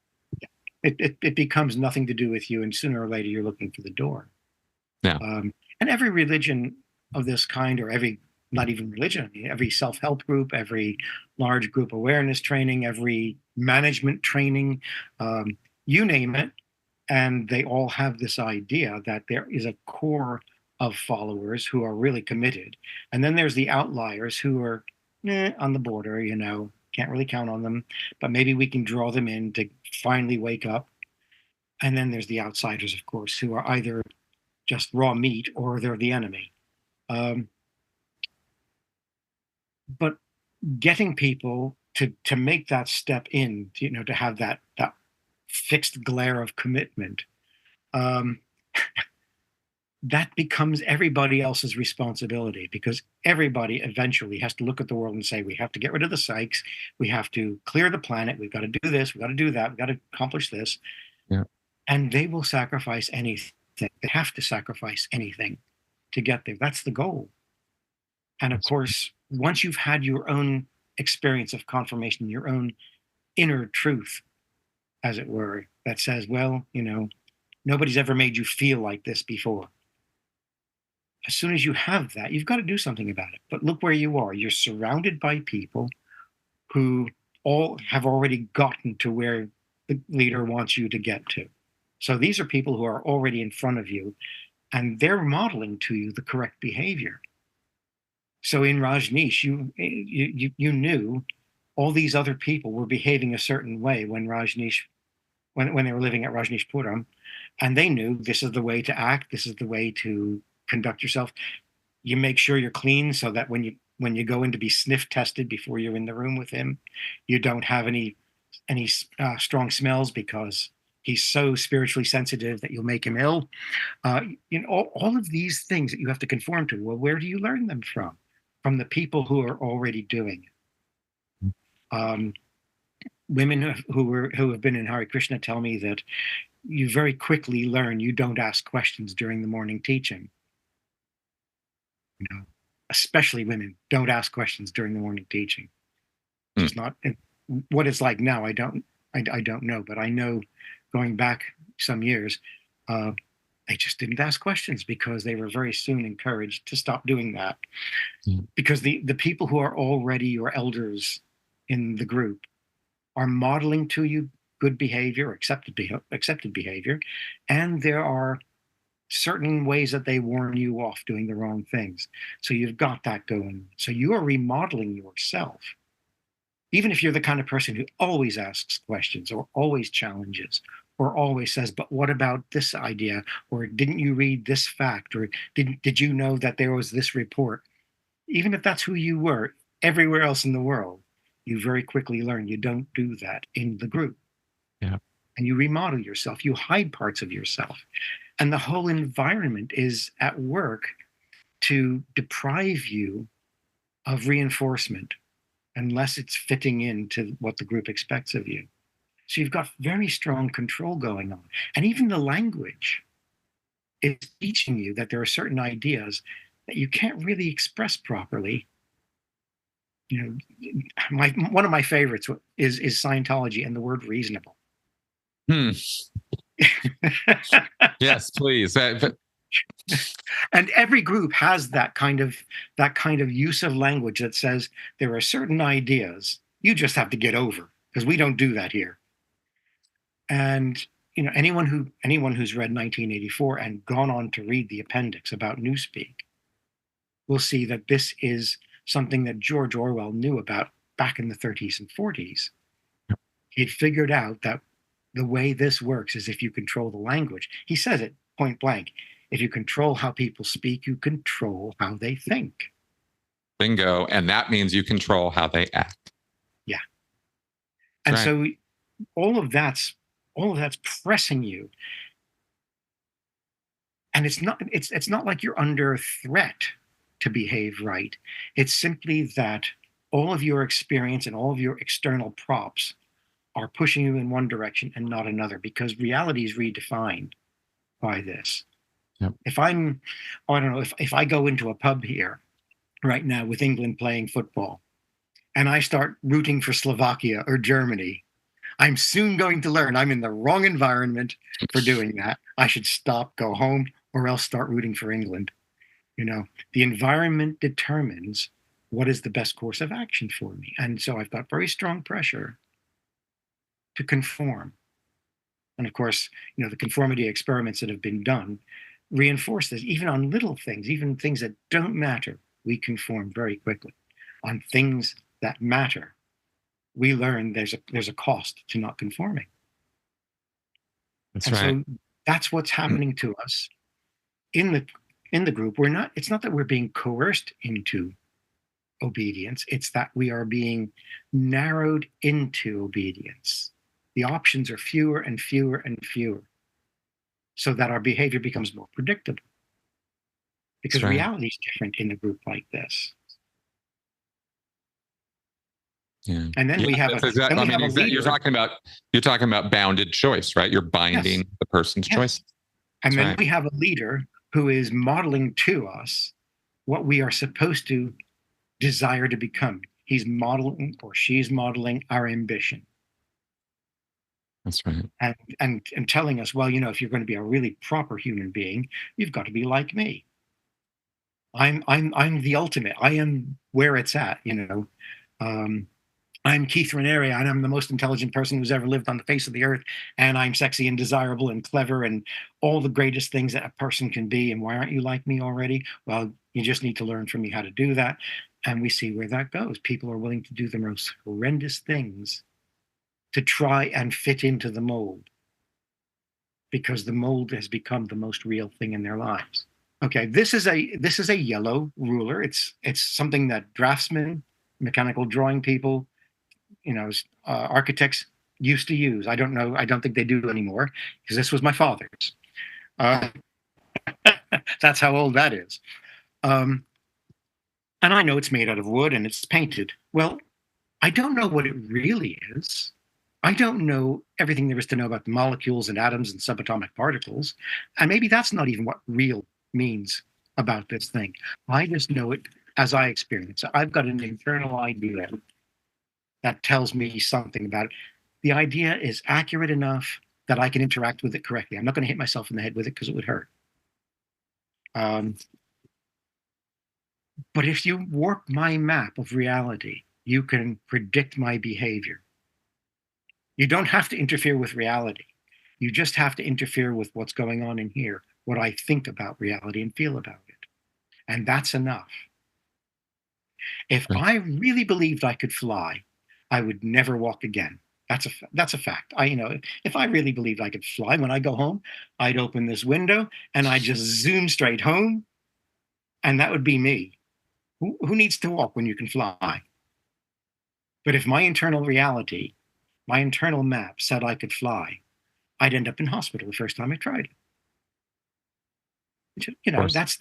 It becomes nothing to do with you, and sooner or later you're looking for the door. Yeah. And every religion of this kind, or not even religion, every self-help group, every large group awareness training, every management training, you name it, and they all have this idea that there is a core of followers who are really committed. And then there's the outliers who are on the border, can't really count on them, but maybe we can draw them in to finally wake up. And then there's the outsiders, of course, who are either just raw meat or they're the enemy. But getting people to make that step in, to have that fixed glare of commitment, that becomes everybody else's responsibility, because everybody eventually has to look at the world and say, we have to get rid of the psychs, we have to clear the planet, we've got to do this, we've got to do that, we've got to accomplish this. Yeah. And they will sacrifice anything. They have to sacrifice anything to get there. That's the goal. And of course, once you've had your own experience of confirmation, your own inner truth, as it were, that says, well, nobody's ever made you feel like this before. As soon as you have that, you've got to do something about it. But look where you are. You're surrounded by people who all have already gotten to where the leader wants you to get to. So these are people who are already in front of you, and they're modeling to you the correct behavior. So in Rajneesh, you knew all these other people were behaving a certain way when they were living at Rajneeshpuram, and they knew this is the way to act, this is the way to conduct yourself. You make sure you're clean so that when you go in to be sniff tested before you're in the room with him, you don't have any strong smells, because he's so spiritually sensitive that you'll make him ill. All of these things that you have to conform to. Well, where do you learn them from? From the people who are already doing it. Women who have been in Hare Krishna tell me that you very quickly learn you don't ask questions during the morning teaching. Especially women don't ask questions during the morning teaching. Just not what it's like now. I don't know, but I know going back some years, they just didn't ask questions because they were very soon encouraged to stop doing that. Because the people who are already your elders in the group are modeling to you good behavior, accepted behavior, and there are certain ways that they warn you off doing the wrong things. So you've got that going. So you are remodeling yourself. Even if you're the kind of person who always asks questions or always challenges or always says, but what about this idea? Or didn't you read this fact? Or did you know that there was this report? Even if that's who you were everywhere else in the world, you very quickly learn you don't do that in the group. Yeah. And you remodel yourself. You hide parts of yourself. And the whole environment is at work to deprive you of reinforcement unless it's fitting into what the group expects of you. So you've got very strong control going on. And even the language is teaching you that there are certain ideas that you can't really express properly. One of my favorites is Scientology and the word reasonable. Yes, please. And every group has that kind of use of language that says there are certain ideas you just have to get over, because we don't do that here. And anyone who's read 1984 and gone on to read the appendix about Newspeak will see that this is something that George Orwell knew about back in the 30s and 40s. He'd figured out that the way this works is if you control the language. He says it point blank. If you control how people speak, you control how they think. Bingo. And that means you control how they act. Yeah. And so all of that's pressing you. And it's not like you're under threat to behave right. It's simply that all of your experience and all of your external props are pushing you in one direction and not another, because reality is redefined by this. Yep. If I go into a pub here right now with England playing football and I start rooting for Slovakia or Germany, I'm soon going to learn I'm in the wrong environment for doing that. I should stop, go home, or else start rooting for England. The environment determines what is the best course of action for me. And so I've got very strong pressure to conform. And of course, the conformity experiments that have been done reinforce this. Even on little things, even things that don't matter, we conform very quickly. On things that matter, we learn there's a cost to not conforming. That's and right. So that's what's happening to us in the group. It's not that we're being coerced into obedience, it's that we are being narrowed into obedience. The options are fewer and fewer and fewer, so that our behavior becomes more predictable. Because reality is different in a group like this. Yeah. And then we have a leader. You're talking about bounded choice, right? You're binding the person's choice. And then we have a leader who is modeling to us what we are supposed to desire to become. He's modeling, or she's modeling, our ambition. That's right. and telling us, well, if you're going to be a really proper human being, you've got to be like me. I'm the ultimate. I am where it's at. Um, I'm Keith Raniere, and I'm the most intelligent person who's ever lived on the face of the earth, and I'm sexy and desirable and clever and all the greatest things that a person can be. And why aren't you like me already? Well, you just need to learn from me how to do that. And we see where that goes. People are willing to do the most horrendous things to try and fit into the mold, because the mold has become the most real thing in their lives. Okay, this is a yellow ruler. It's something that draftsmen, mechanical drawing people, architects used to use. I don't know. I don't think they do anymore, because this was my father's. Uh, that's how old that is. Um, and I know it's made out of wood and it's painted. Well, I don't know what it really is. I don't know everything there is to know about the molecules and atoms and subatomic particles. And maybe that's not even what real means about this thing. I just know it as I experience it. I've got an internal idea that tells me something about it. The idea is accurate enough that I can interact with it correctly. I'm not going to hit myself in the head with it because it would hurt. Um, but if you warp my map of reality, you can predict my behavior. You don't have to interfere with reality. You just have to interfere with what's going on in here, what I think about reality and feel about it. And that's enough. If Right. I really believed I could fly, I would never walk again. That's a fact. If I really believed I could fly, when I go home, I'd open this window and I just zoom straight home, and that would be me. Who needs to walk when you can fly? But if my internal reality, my internal map said I could fly, I'd end up in hospital the first time I tried it. Of course. That's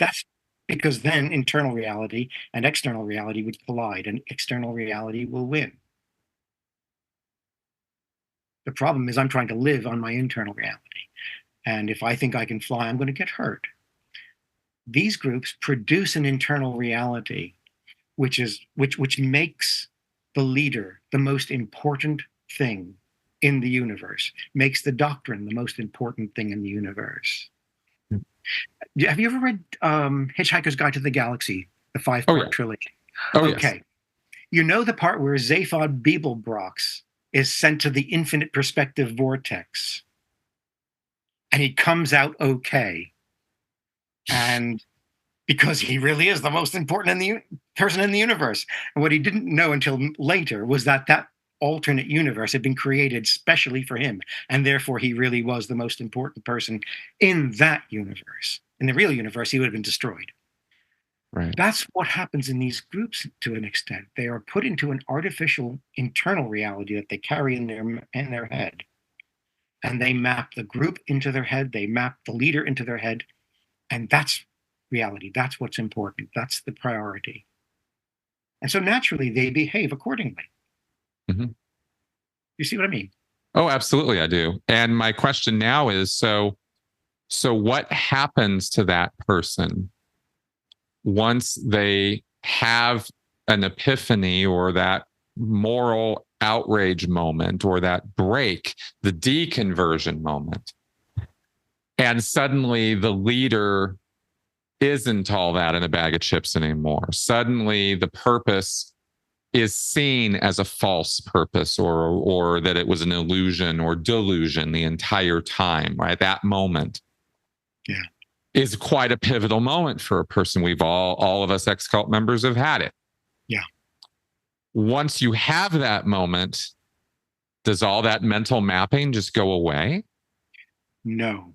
because then internal reality and external reality would collide, and external reality will win. The problem is I'm trying to live on my internal reality. And if I think I can fly, I'm going to get hurt. These groups produce an internal reality which makes the leader the most important thing in the universe, makes the doctrine the most important thing in the universe. Have you ever read Hitchhiker's Guide to the Galaxy, the Oh five-part yeah. trilogy? Oh yes. Okay. You know the part where Zaphod Beeblebrox is sent to the infinite perspective vortex and he comes out okay. And because he really is the most important person in the universe. And what he didn't know until later was that alternate universe had been created specially for him. And therefore, he really was the most important person in that universe. In the real universe, he would have been destroyed. Right. That's what happens in these groups to an extent. They are put into an artificial internal reality that they carry in their head. And they map the group into their head, they map the leader into their head, and that's reality. That's what's important. That's the priority. And so naturally they behave accordingly. Mm-hmm. You see what I mean? Oh, absolutely, I do. And my question now is, so what happens to that person once they have an epiphany or that moral outrage moment or that break, the deconversion moment, and suddenly the leader isn't all that in a bag of chips anymore? Suddenly the purpose is seen as a false purpose, or that it was an illusion or delusion the entire time, right? That moment Yeah. is quite a pivotal moment for a person. We've all of us ex-cult members have had it. Yeah. Once you have that moment, does all that mental mapping just go away? No.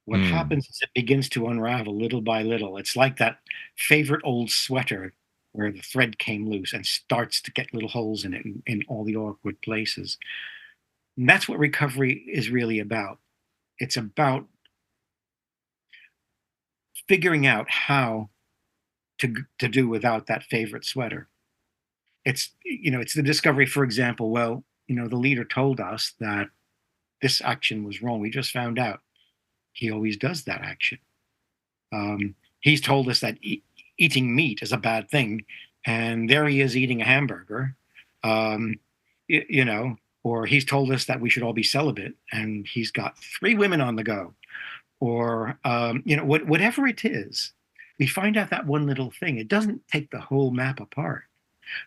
What happens is it begins to unravel little by little. It's like that favorite old sweater where the thread came loose and starts to get little holes in it in all the awkward places. And that's what recovery is really about. It's about figuring out how to do without that favorite sweater. It's the discovery, for example, well, the leader told us that this action was wrong. We just found out he always does that action. He's told us that eating meat is a bad thing, and there he is eating a hamburger. Um, or Or he's told us that we should all be celibate, and he's got 3 women on the go. Or whatever it is, we find out that one little thing. It doesn't take the whole map apart,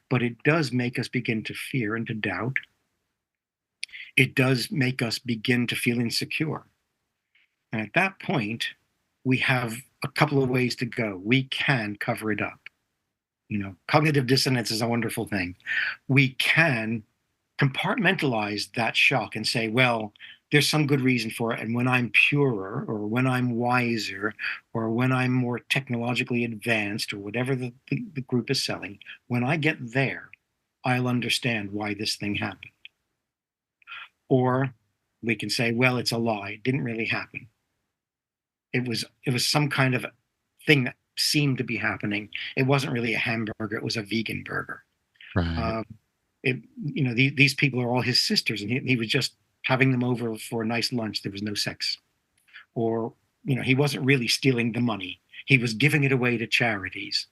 but it does make us begin to fear and to doubt. It does make us begin to feel insecure. And at that point, we have a couple of ways to go. We can cover it up. Cognitive dissonance is a wonderful thing. We can compartmentalize that shock and say, well, there's some good reason for it. And when I'm purer, or when I'm wiser, or when I'm more technologically advanced, or whatever the group is selling, when I get there, I'll understand why this thing happened. Or we can say, well, it's a lie. It didn't really happen. It was some kind of thing that seemed to be happening. It wasn't really a hamburger. It was a vegan burger. Right. These people are all his sisters, and he was just having them over for a nice lunch. There was no sex. Or, he wasn't really stealing the money. He was giving it away to charities.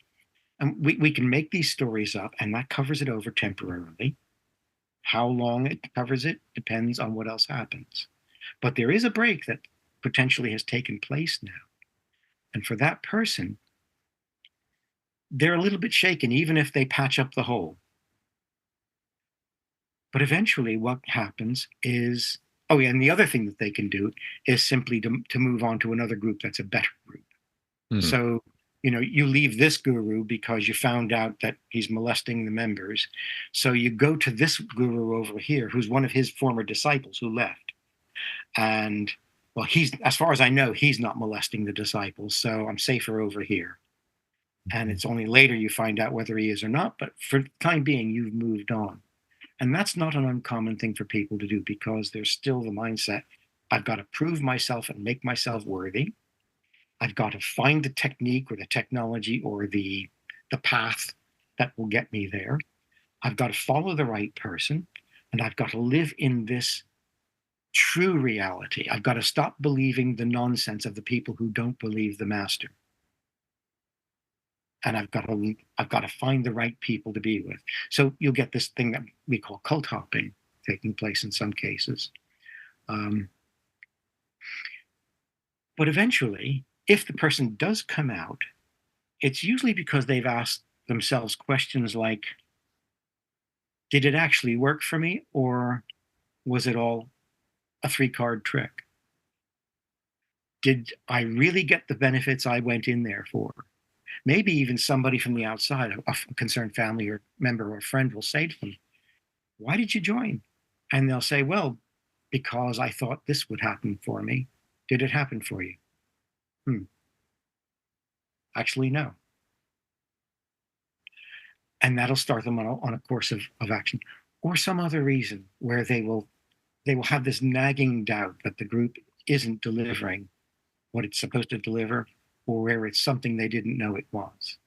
And we can make these stories up, and that covers it over temporarily. How long it covers it depends on what else happens. But there is a break that potentially has taken place now. And for that person, they're a little bit shaken, even if they patch up the hole. But eventually what happens is, oh yeah, and the other thing that they can do is simply to move on to another group that's a better group. So, you leave this guru because you found out that he's molesting the members. So you go to this guru over here, who's one of his former disciples who left. And, well, as far as I know, he's not molesting the disciples, so I'm safer over here. And it's only later you find out whether he is or not, but for the time being, you've moved on. And that's not an uncommon thing for people to do, because there's still the mindset, I've got to prove myself and make myself worthy. I've got to find the technique or the technology or the path that will get me there. I've got to follow the right person, and I've got to live in this true reality. I've got to stop believing the nonsense of the people who don't believe the master. And I've got to find the right people to be with. So you'll get this thing that we call cult hopping taking place in some cases. But eventually, if the person does come out, it's usually because they've asked themselves questions like, did it actually work for me, or was it all a 3-card trick? Did I really get the benefits I went in there for? Maybe even somebody from the outside, a concerned family or member or friend, will say to them, why did you join? And they'll say, well, because I thought this would happen for me. Did it happen for you? Actually, no. And that'll start them on a course of action, or some other reason where they will have this nagging doubt that the group isn't delivering what it's supposed to deliver, or where it's something they didn't know it was.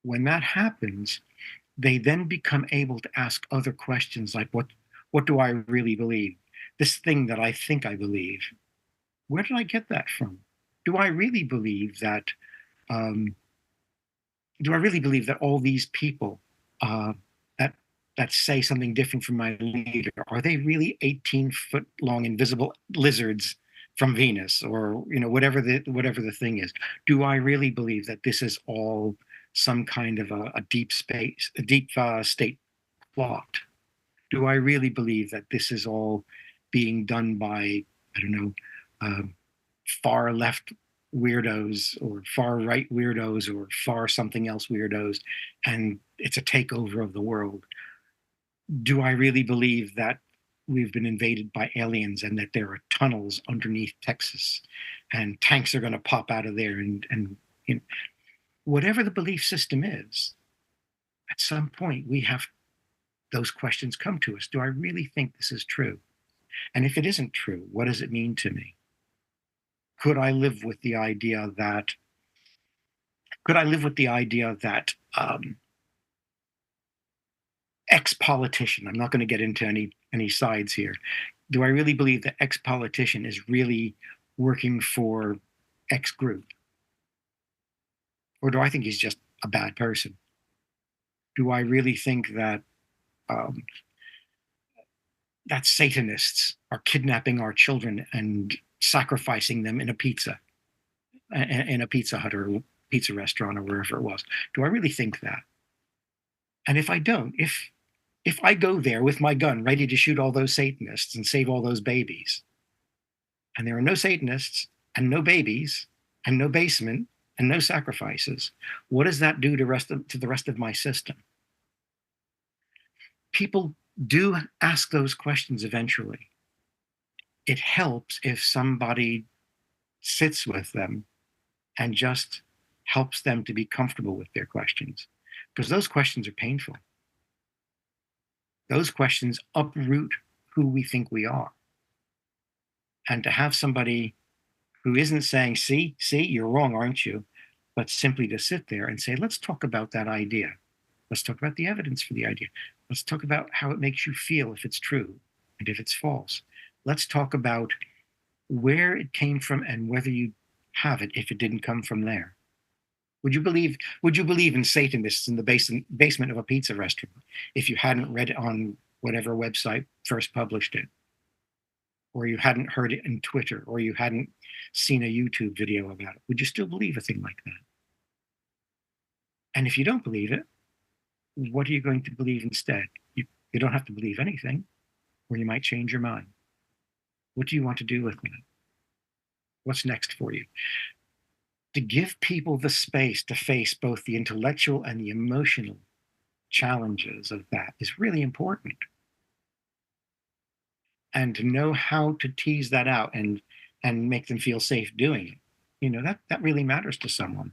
When that happens, they then become able to ask other questions like, what do I really believe? This thing that I think I believe, where did I get that from? Do I really believe that all these people that say something different from my leader, are they really 18-foot long invisible lizards from Venus, or whatever the thing is? Do I really believe that this is all some kind of a deep state plot? Do I really believe that this is all being done by, I don't know, far left weirdos or far right weirdos or far something else weirdos, and it's a takeover of the world? Do I really believe that we've been invaded by aliens and that there are tunnels underneath Texas and tanks are going to pop out of there? And whatever the belief system is, at some point we have those questions come to us. Do I really think this is true? And if it isn't true, what does it mean to me? Could I live with the idea that ex-politician, I'm not going to get into any sides here, do I really believe that ex-politician is really working for X group? Or do I think he's just a bad person? Do I really think that that Satanists are kidnapping our children and sacrificing them in a pizza hut or pizza restaurant or wherever it was. Do I really think that? And if I don't, if I go there with my gun ready to shoot all those Satanists and save all those babies, and there are no Satanists and no babies and no basement and no sacrifices, what does that do to the rest of my system? People do ask those questions eventually. It helps if somebody sits with them and just helps them to be comfortable with their questions, because those questions are painful. Those questions uproot who we think we are. And to have somebody who isn't saying, see, you're wrong, aren't you? But simply to sit there and say, let's talk about that idea. Let's talk about the evidence for the idea. Let's talk about how it makes you feel if it's true and if it's false. Let's talk about where it came from and whether you have it if it didn't come from there. Would you believe in Satanists in the basement of a pizza restaurant if you hadn't read it on whatever website first published it? Or you hadn't heard it in Twitter, or you hadn't seen a YouTube video about it? Would you still believe a thing like that? And if you don't believe it, what are you going to believe instead? You don't have to believe anything, or you might change your mind. What do you want to do with that? What's next for you? To give people the space to face both the intellectual and the emotional challenges of that is really important. And to know how to tease that out and make them feel safe doing it, that really matters to someone.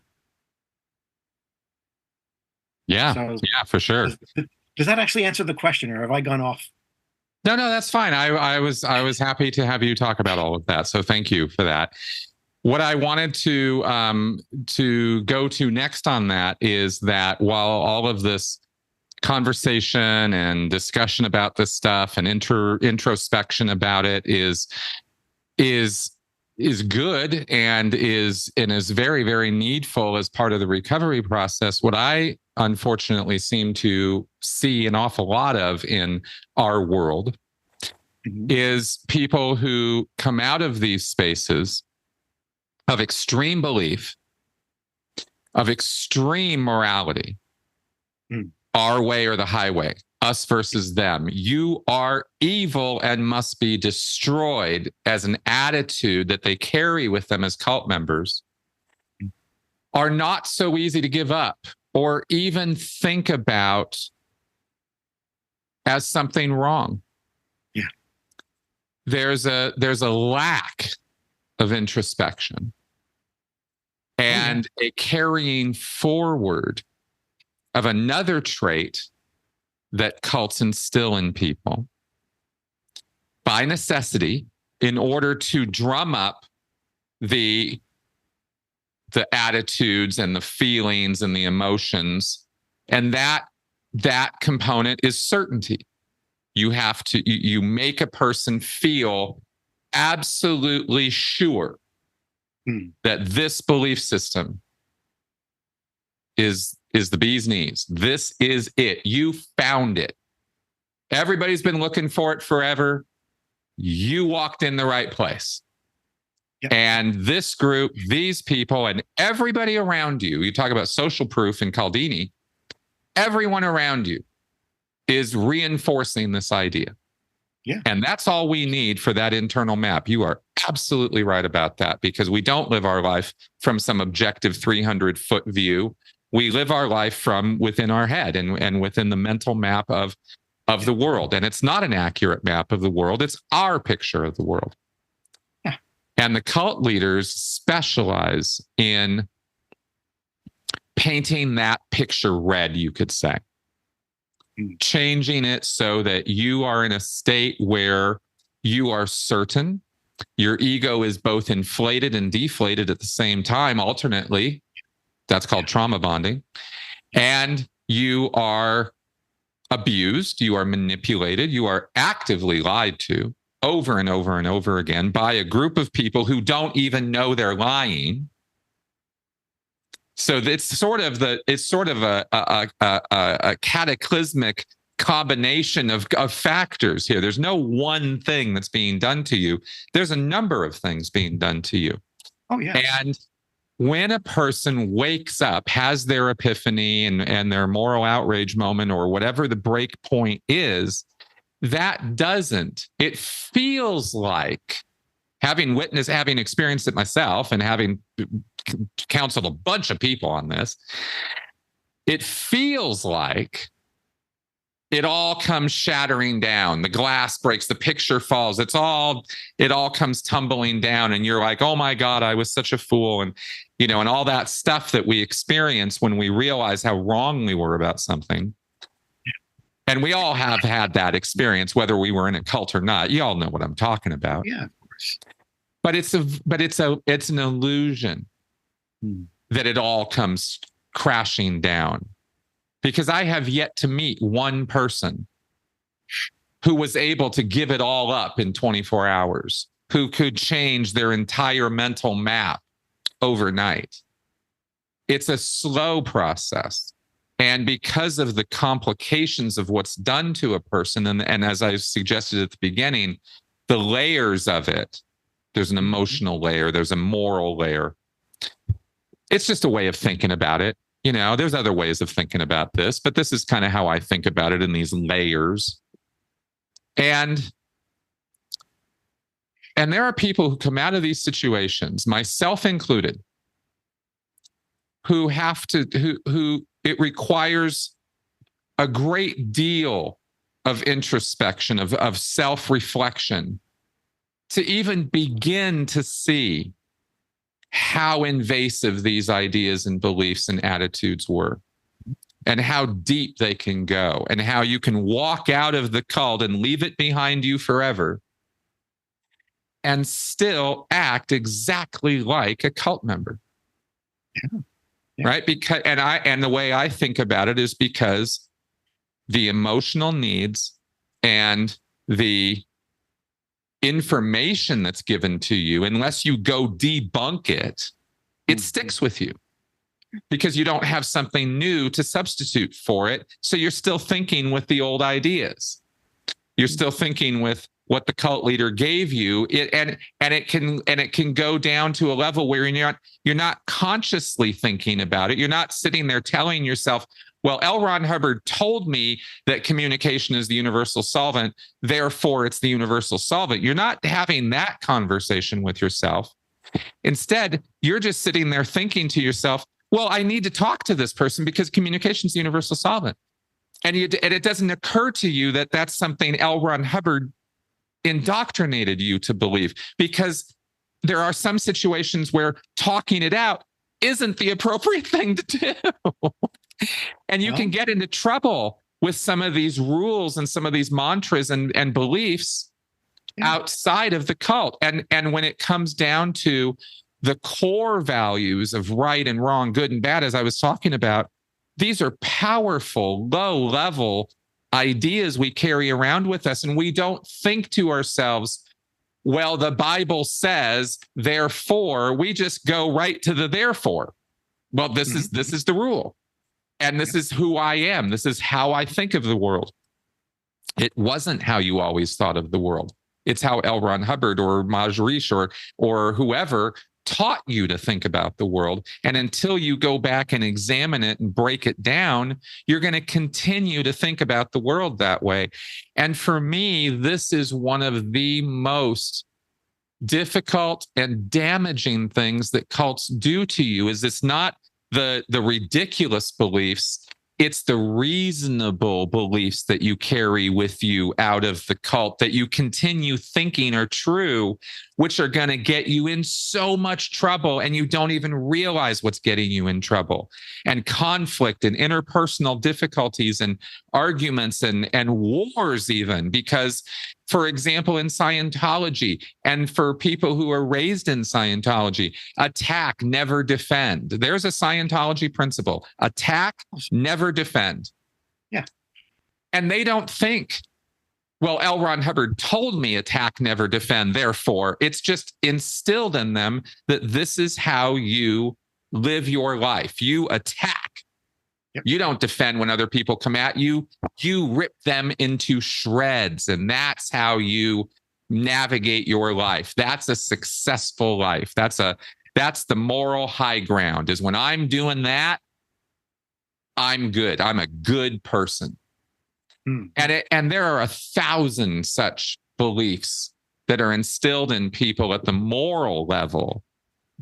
Yeah, so, yeah, for sure. Does that actually answer the question, or have I gone off? No, that's fine. I was happy to have you talk about all of that. So thank you for that. What I wanted to go to next on that is that while all of this conversation and discussion about this stuff and introspection about it is good and is very, very needful as part of the recovery process, what I unfortunately seem to see an awful lot of in our world is people who come out of these spaces of extreme belief, of extreme morality, our way or the highway, us versus them. You are evil and must be destroyed as an attitude that they carry with them as cult members, are not so easy to give up or even think about as something wrong. Yeah. There's a lack of introspection and a carrying forward of another trait that cults instill in people by necessity in order to drum up the attitudes and the feelings and the emotions. And that component is certainty. You make a person feel absolutely sure that this belief system is the bee's knees. This is it. You found it. Everybody's been looking for it forever. You walked in the right place. Yep. And this group, these people, and everybody around you, you talk about social proof in Cialdini, everyone around you is reinforcing this idea. Yeah. And that's all we need for that internal map. You are absolutely right about that, because we don't live our life from some objective 300-foot view. We live our life from within our head and within the mental map of the world. And it's not an accurate map of the world. It's our picture of the world. Yeah. And the cult leaders specialize in painting that picture red, you could say. Changing it so that you are in a state where you are certain. Your ego is both inflated and deflated at the same time, alternately. That's called trauma bonding. And you are abused, you are manipulated, you are actively lied to over and over and over again by a group of people who don't even know they're lying. So it's sort of a cataclysmic combination of factors here. There's no one thing that's being done to you. There's a number of things being done to you. Oh, yes. And when a person wakes up, has their epiphany and their moral outrage moment, or whatever the break point is, it feels like, having experienced it myself and having counseled a bunch of people on this, it feels like it all comes shattering down. The glass breaks, the picture falls. It all comes tumbling down. And you're like, oh my God, I was such a fool. And, and all that stuff that we experience when we realize how wrong we were about something. And we all have had that experience, whether we were in a cult or not. You all know what I'm talking about. Yeah, of course. But it's an illusion that it all comes crashing down. Because I have yet to meet one person who was able to give it all up in 24 hours, who could change their entire mental map overnight. It's a slow process. And because of the complications of what's done to a person, and as I suggested at the beginning, the layers of it, there's an emotional layer, there's a moral layer. It's just a way of thinking about it. There's other ways of thinking about this, but this is kind of how I think about it in these layers. And there are people who come out of these situations, myself included, who it requires a great deal of introspection, of self-reflection, to even begin to see how invasive these ideas and beliefs and attitudes were, and how deep they can go, and how you can walk out of the cult and leave it behind you forever and still act exactly like a cult member. Yeah. Right? Because and the way I think about it is because the emotional needs and the information that's given to you, unless you go debunk it, it sticks with you because you don't have something new to substitute for it. So you're still thinking with the old ideas. You're still thinking with what the cult leader gave you. And it can go down to a level where you're not consciously thinking about it. You're not sitting there telling yourself, well, L. Ron Hubbard told me that communication is the universal solvent, therefore it's the universal solvent. You're not having that conversation with yourself. Instead, you're just sitting there thinking to yourself, well, I need to talk to this person because communication is the universal solvent. And it doesn't occur to you that that's something L. Ron Hubbard indoctrinated you to believe, because there are some situations where talking it out isn't the appropriate thing to do. And you can get into trouble with some of these rules and some of these mantras and beliefs outside of the cult. And when it comes down to the core values of right and wrong, good and bad, as I was talking about, these are powerful, low-level ideas we carry around with us. And we don't think to ourselves, well, the Bible says, therefore. We just go right to the therefore. Well, this is the rule. And this is who I am. This is how I think of the world. It wasn't how you always thought of the world. It's how L. Ron Hubbard or Majorish or whoever taught you to think about the world. And until you go back and examine it and break it down, you're going to continue to think about the world that way. And for me, this is one of the most difficult and damaging things that cults do to you. Is it's not the ridiculous beliefs, it's the reasonable beliefs that you carry with you out of the cult that you continue thinking are true, which are going to get you in so much trouble, and you don't even realize what's getting you in trouble. And conflict and interpersonal difficulties and arguments and wars even, because, for example, in Scientology, and for people who are raised in Scientology, attack, never defend. There's a Scientology principle: attack, never defend. Yeah. And they don't think, well, L. Ron Hubbard told me attack, never defend, therefore. It's just instilled in them that this is how you live your life. You attack. Yep. You don't defend when other people come at you. You rip them into shreds. And that's how you navigate your life. That's a successful life. That's the moral high ground, is when I'm doing that, I'm good. I'm a good person. And there are 1,000 such beliefs that are instilled in people at the moral level.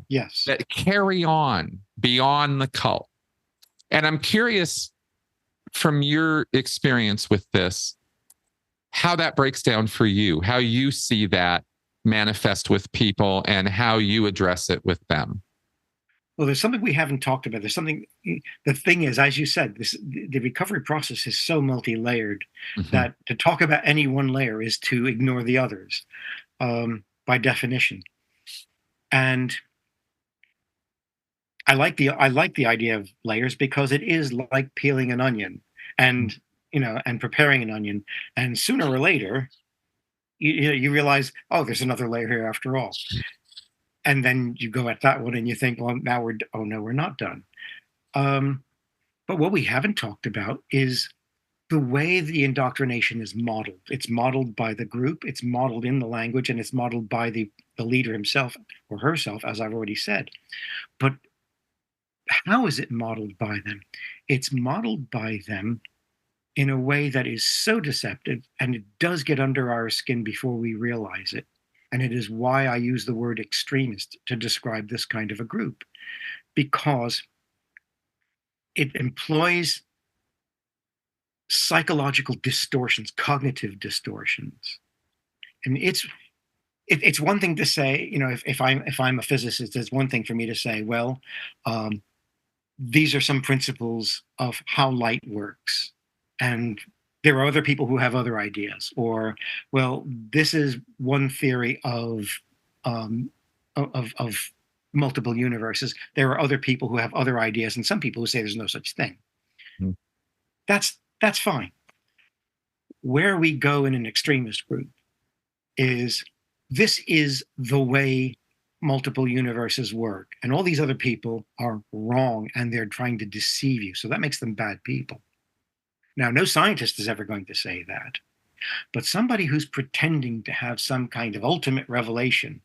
Yes. That carry on beyond the cult. And I'm curious, from your experience with this, how that breaks down for you, how you see that manifest with people and how you address it with them. Well, there's something we haven't talked about. There's something, the thing is, as you said, the recovery process is so multi-layered that to talk about any one layer is to ignore the others, by definition. And I like the idea of layers because it is like peeling an onion and and preparing an onion. And sooner or later, you realize, oh, there's another layer here after all. And then you go at that one and you think, well, now oh no, we're not done. But what we haven't talked about is the way the indoctrination is modeled. It's modeled by the group, it's modeled in the language, and it's modeled by the leader himself or herself, as I've already said. But how is it modeled by them? It's modeled by them in a way that is so deceptive, and it does get under our skin before we realize it. And it is why I use the word extremist to describe this kind of a group, because it employs psychological distortions, cognitive distortions. And it's one thing to say, if I'm a physicist, it's one thing for me to say, well, these are some principles of how light works, and there are other people who have other ideas. Or, well, this is one theory of multiple universes. There are other people who have other ideas, and some people who say there's no such thing. Mm. That's fine. Where we go in an extremist group is, this is the way multiple universes work, and all these other people are wrong and they're trying to deceive you. So that makes them bad people. Now, no scientist is ever going to say that, but somebody who's pretending to have some kind of ultimate revelation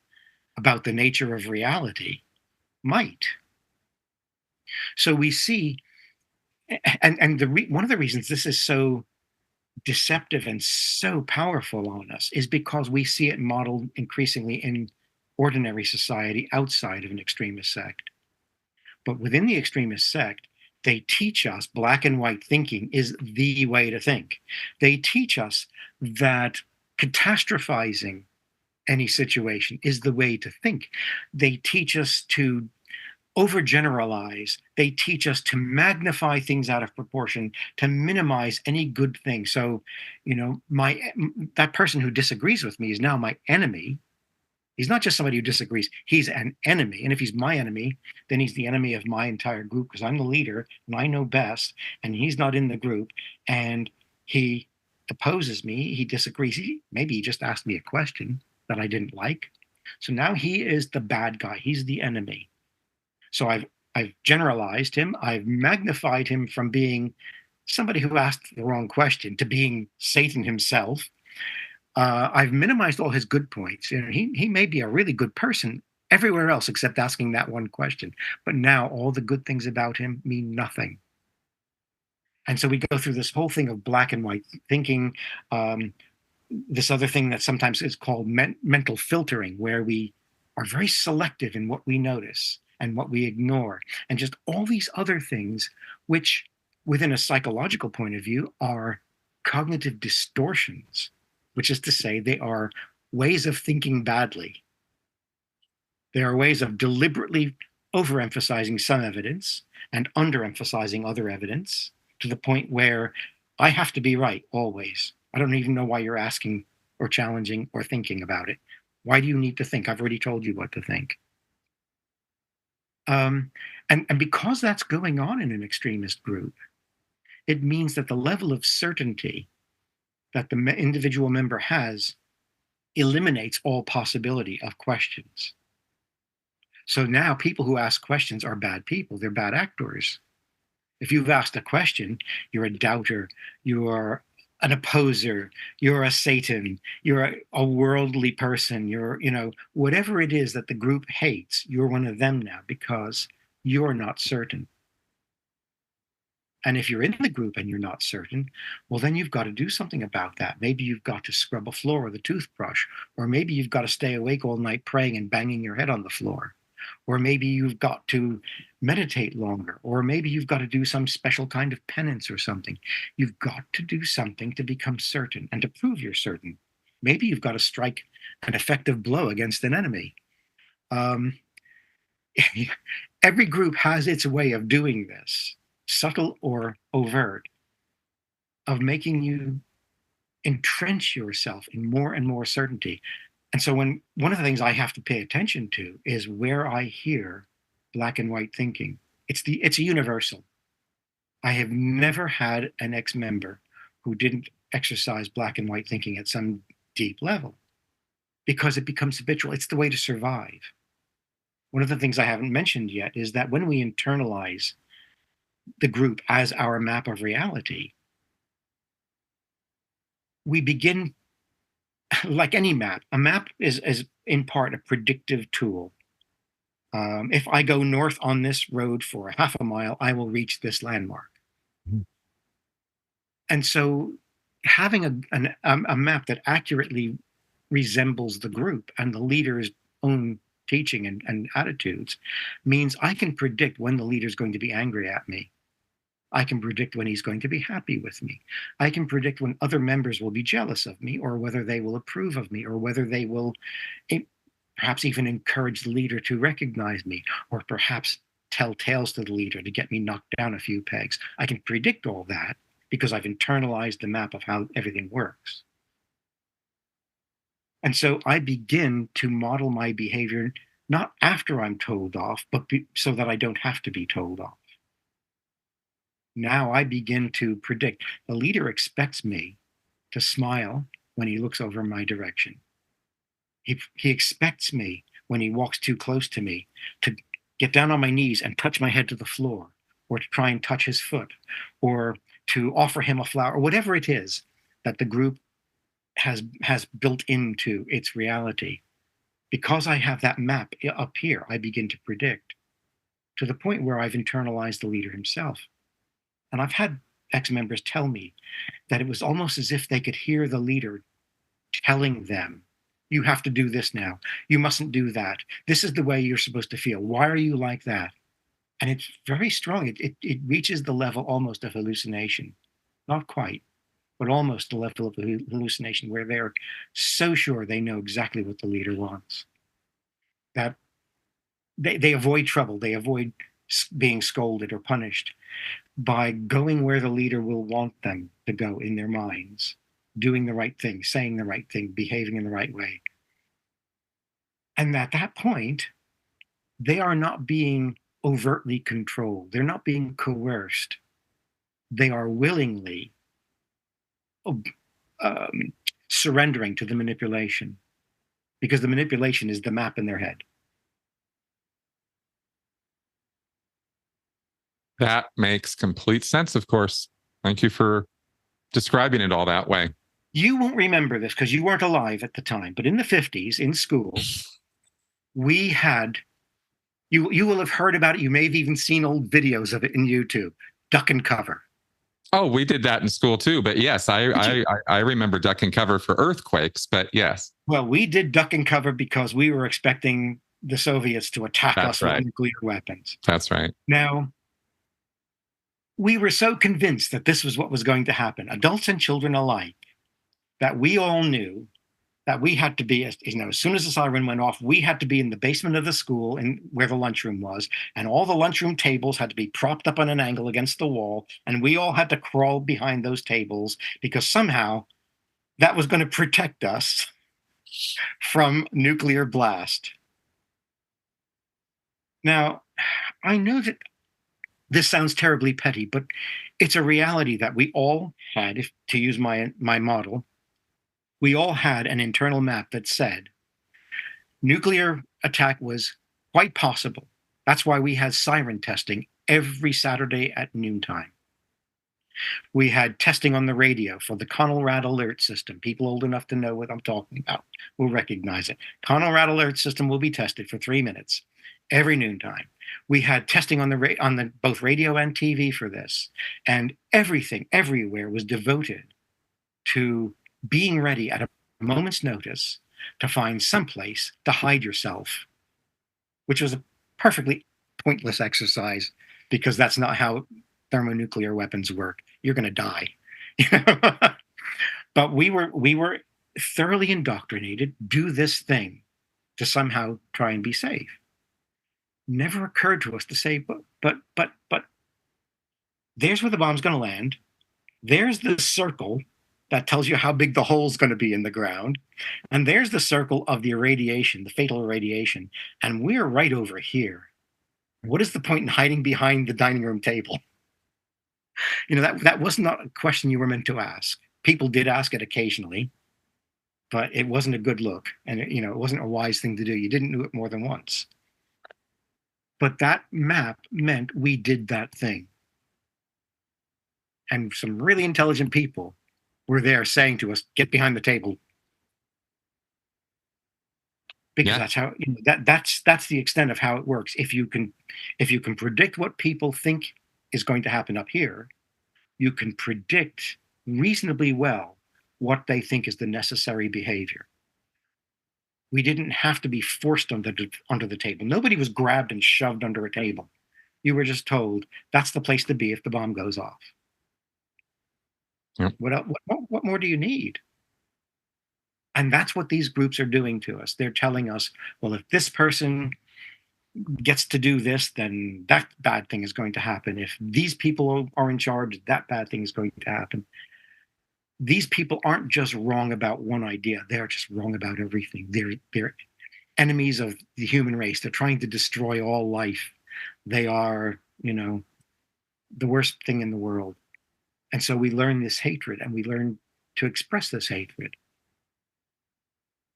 about the nature of reality might. So we see, and one of the reasons this is so deceptive and so powerful on us is because we see it modeled increasingly in ordinary society outside of an extremist sect. But within the extremist sect, they teach us black and white thinking is the way to think. They teach us that catastrophizing any situation is the way to think. They teach us to overgeneralize. They teach us to magnify things out of proportion, to minimize any good thing. So, that person who disagrees with me is now my enemy. He's not just somebody who disagrees, he's an enemy. And if he's my enemy, then he's the enemy of my entire group, because I'm the leader and I know best, and he's not in the group, and he opposes me, he disagrees. Maybe he just asked me a question that I didn't like. So now he is the bad guy, he's the enemy. So I've generalized him, I've magnified him from being somebody who asked the wrong question to being Satan himself. I've minimized all his good points. He may be a really good person everywhere else except asking that one question. But now all the good things about him mean nothing. And so we go through this whole thing of black and white thinking, this other thing that sometimes is called mental filtering, where we are very selective in what we notice and what we ignore, and just all these other things, which within a psychological point of view are cognitive distortions, which is to say they are ways of thinking badly. They are ways of deliberately overemphasizing some evidence and underemphasizing other evidence, to the point where I have to be right always. I don't even know why you're asking or challenging or thinking about it. Why do you need to think? I've already told you what to think. And because that's going on in an extremist group, it means that the level of certainty that the individual member has eliminates all possibility of questions. So now people who ask questions are bad people. They're bad actors. If you've asked a question, you're a doubter, you're an opposer, you're a Satan, you're a worldly person, you're, whatever it is that the group hates, you're one of them now because you're not certain. And if you're in the group and you're not certain, well, then you've got to do something about that. Maybe you've got to scrub a floor with a toothbrush, or maybe you've got to stay awake all night praying and banging your head on the floor, or maybe you've got to meditate longer, or maybe you've got to do some special kind of penance or something. You've got to do something to become certain and to prove you're certain. Maybe you've got to strike an effective blow against an enemy. Um, every group has its way of doing this, subtle or overt, of making you entrench yourself in more and more certainty. And so when one of the things I have to pay attention to is where I hear black and white thinking. It's a universal. I have never had an ex-member who didn't exercise black and white thinking at some deep level because it becomes habitual. It's the way to survive. One of the things I haven't mentioned yet is that when we internalize the group as our map of reality, we begin, like any map, a map is in part a predictive tool. If I go north on this road for a half a mile, I will reach this landmark. Mhm. And so having a map that accurately resembles the group and the leader's own teaching and attitudes means I can predict when the leader's going to be angry at me. I can predict when he's going to be happy with me. I can predict when other members will be jealous of me, or whether they will approve of me, or whether they will perhaps even encourage the leader to recognize me, or perhaps tell tales to the leader to get me knocked down a few pegs. I can predict all that because I've internalized the map of how everything works. And so I begin to model my behavior not after I'm told off, but so that I don't have to be told off. Now I begin to predict. The leader expects me to smile when he looks over my direction. He expects me when he walks too close to me to get down on my knees and touch my head to the floor, or to try and touch his foot, or to offer him a flower, or whatever it is that the group has built into its reality. Because I have that map up here, I begin to predict to the point where I've internalized the leader himself. And I've had ex-members tell me that it was almost as if they could hear the leader telling them, you have to do this now. You mustn't do that. This is the way you're supposed to feel. Why are you like that? And it's very strong. It reaches the level almost of hallucination. Not quite, but almost the level of hallucination where they're so sure they know exactly what the leader wants. That they avoid trouble. They avoid being scolded or punished by going where the leader will want them to go in their minds, doing the right thing, saying the right thing, behaving in the right way. And at that point, they are not being overtly controlled. They're not being coerced. They are willingly um, surrendering to the manipulation, because the manipulation is the map in their head. That makes complete sense, of course. Thank you for describing it all that way. You won't remember this because you weren't alive at the time, but in the 50s in school, we had, you will have heard about it. You may have even seen old videos of it in YouTube, duck and cover. Oh, we did that in school too. But yes, I remember duck and cover for earthquakes. But yes, Well, we did duck and cover because we were expecting the Soviets to attack that's us right. with nuclear weapons. That's right. Now, we were so convinced that this was what was going to happen, adults and children alike, that we all knew that we had to be, as soon as the siren went off, we had to be in the basement of the school and where the lunchroom was, and all the lunchroom tables had to be propped up on an angle against the wall, and we all had to crawl behind those tables because somehow that was going to protect us from nuclear blast. Now, I know that this sounds terribly petty, but it's a reality that we all had, if to use my model, we all had an internal map that said nuclear attack was quite possible. That's why we had siren testing every Saturday at noontime. We had testing on the radio for the Conrad alert system. People old enough to know what I'm talking about will recognize it. Conrad alert system will be tested for 3 minutes every noontime. We had testing on the both radio and TV for this, and everything everywhere was devoted to being ready at a moment's notice to find some place to hide yourself, which was a perfectly pointless exercise because that's not how thermonuclear weapons work. You're going to die. But we were thoroughly indoctrinated. Do this thing to somehow try and be safe. Never occurred to us to say, but there's where the bomb's going to land. There's the circle that tells you how big the hole's going to be in the ground. And there's the circle of the irradiation, the fatal irradiation. And we're right over here. What is the point in hiding behind the dining room table? That was not a question you were meant to ask. People did ask it occasionally, but it wasn't a good look. And it wasn't a wise thing to do. You didn't do it more than once. But that map meant we did that thing. And some really intelligent people were there saying to us, get behind the table. Because that's how that's the extent of how it works. If you can predict what people think is going to happen up here, you can predict reasonably well what they think is the necessary behavior. We didn't have to be forced under the table. Nobody was grabbed and shoved under a table. You were just told that's the place to be if the bomb goes off. Yep. What more do you need? And that's what these groups are doing to us. They're telling us, well, if this person gets to do this, then that bad thing is going to happen. If these people are in charge, that bad thing is going to happen. These people aren't just wrong about one idea. They're just wrong about everything. They're enemies of the human race. They're trying to destroy all life. They are, the worst thing in the world. And so we learn this hatred, and we learn to express this hatred.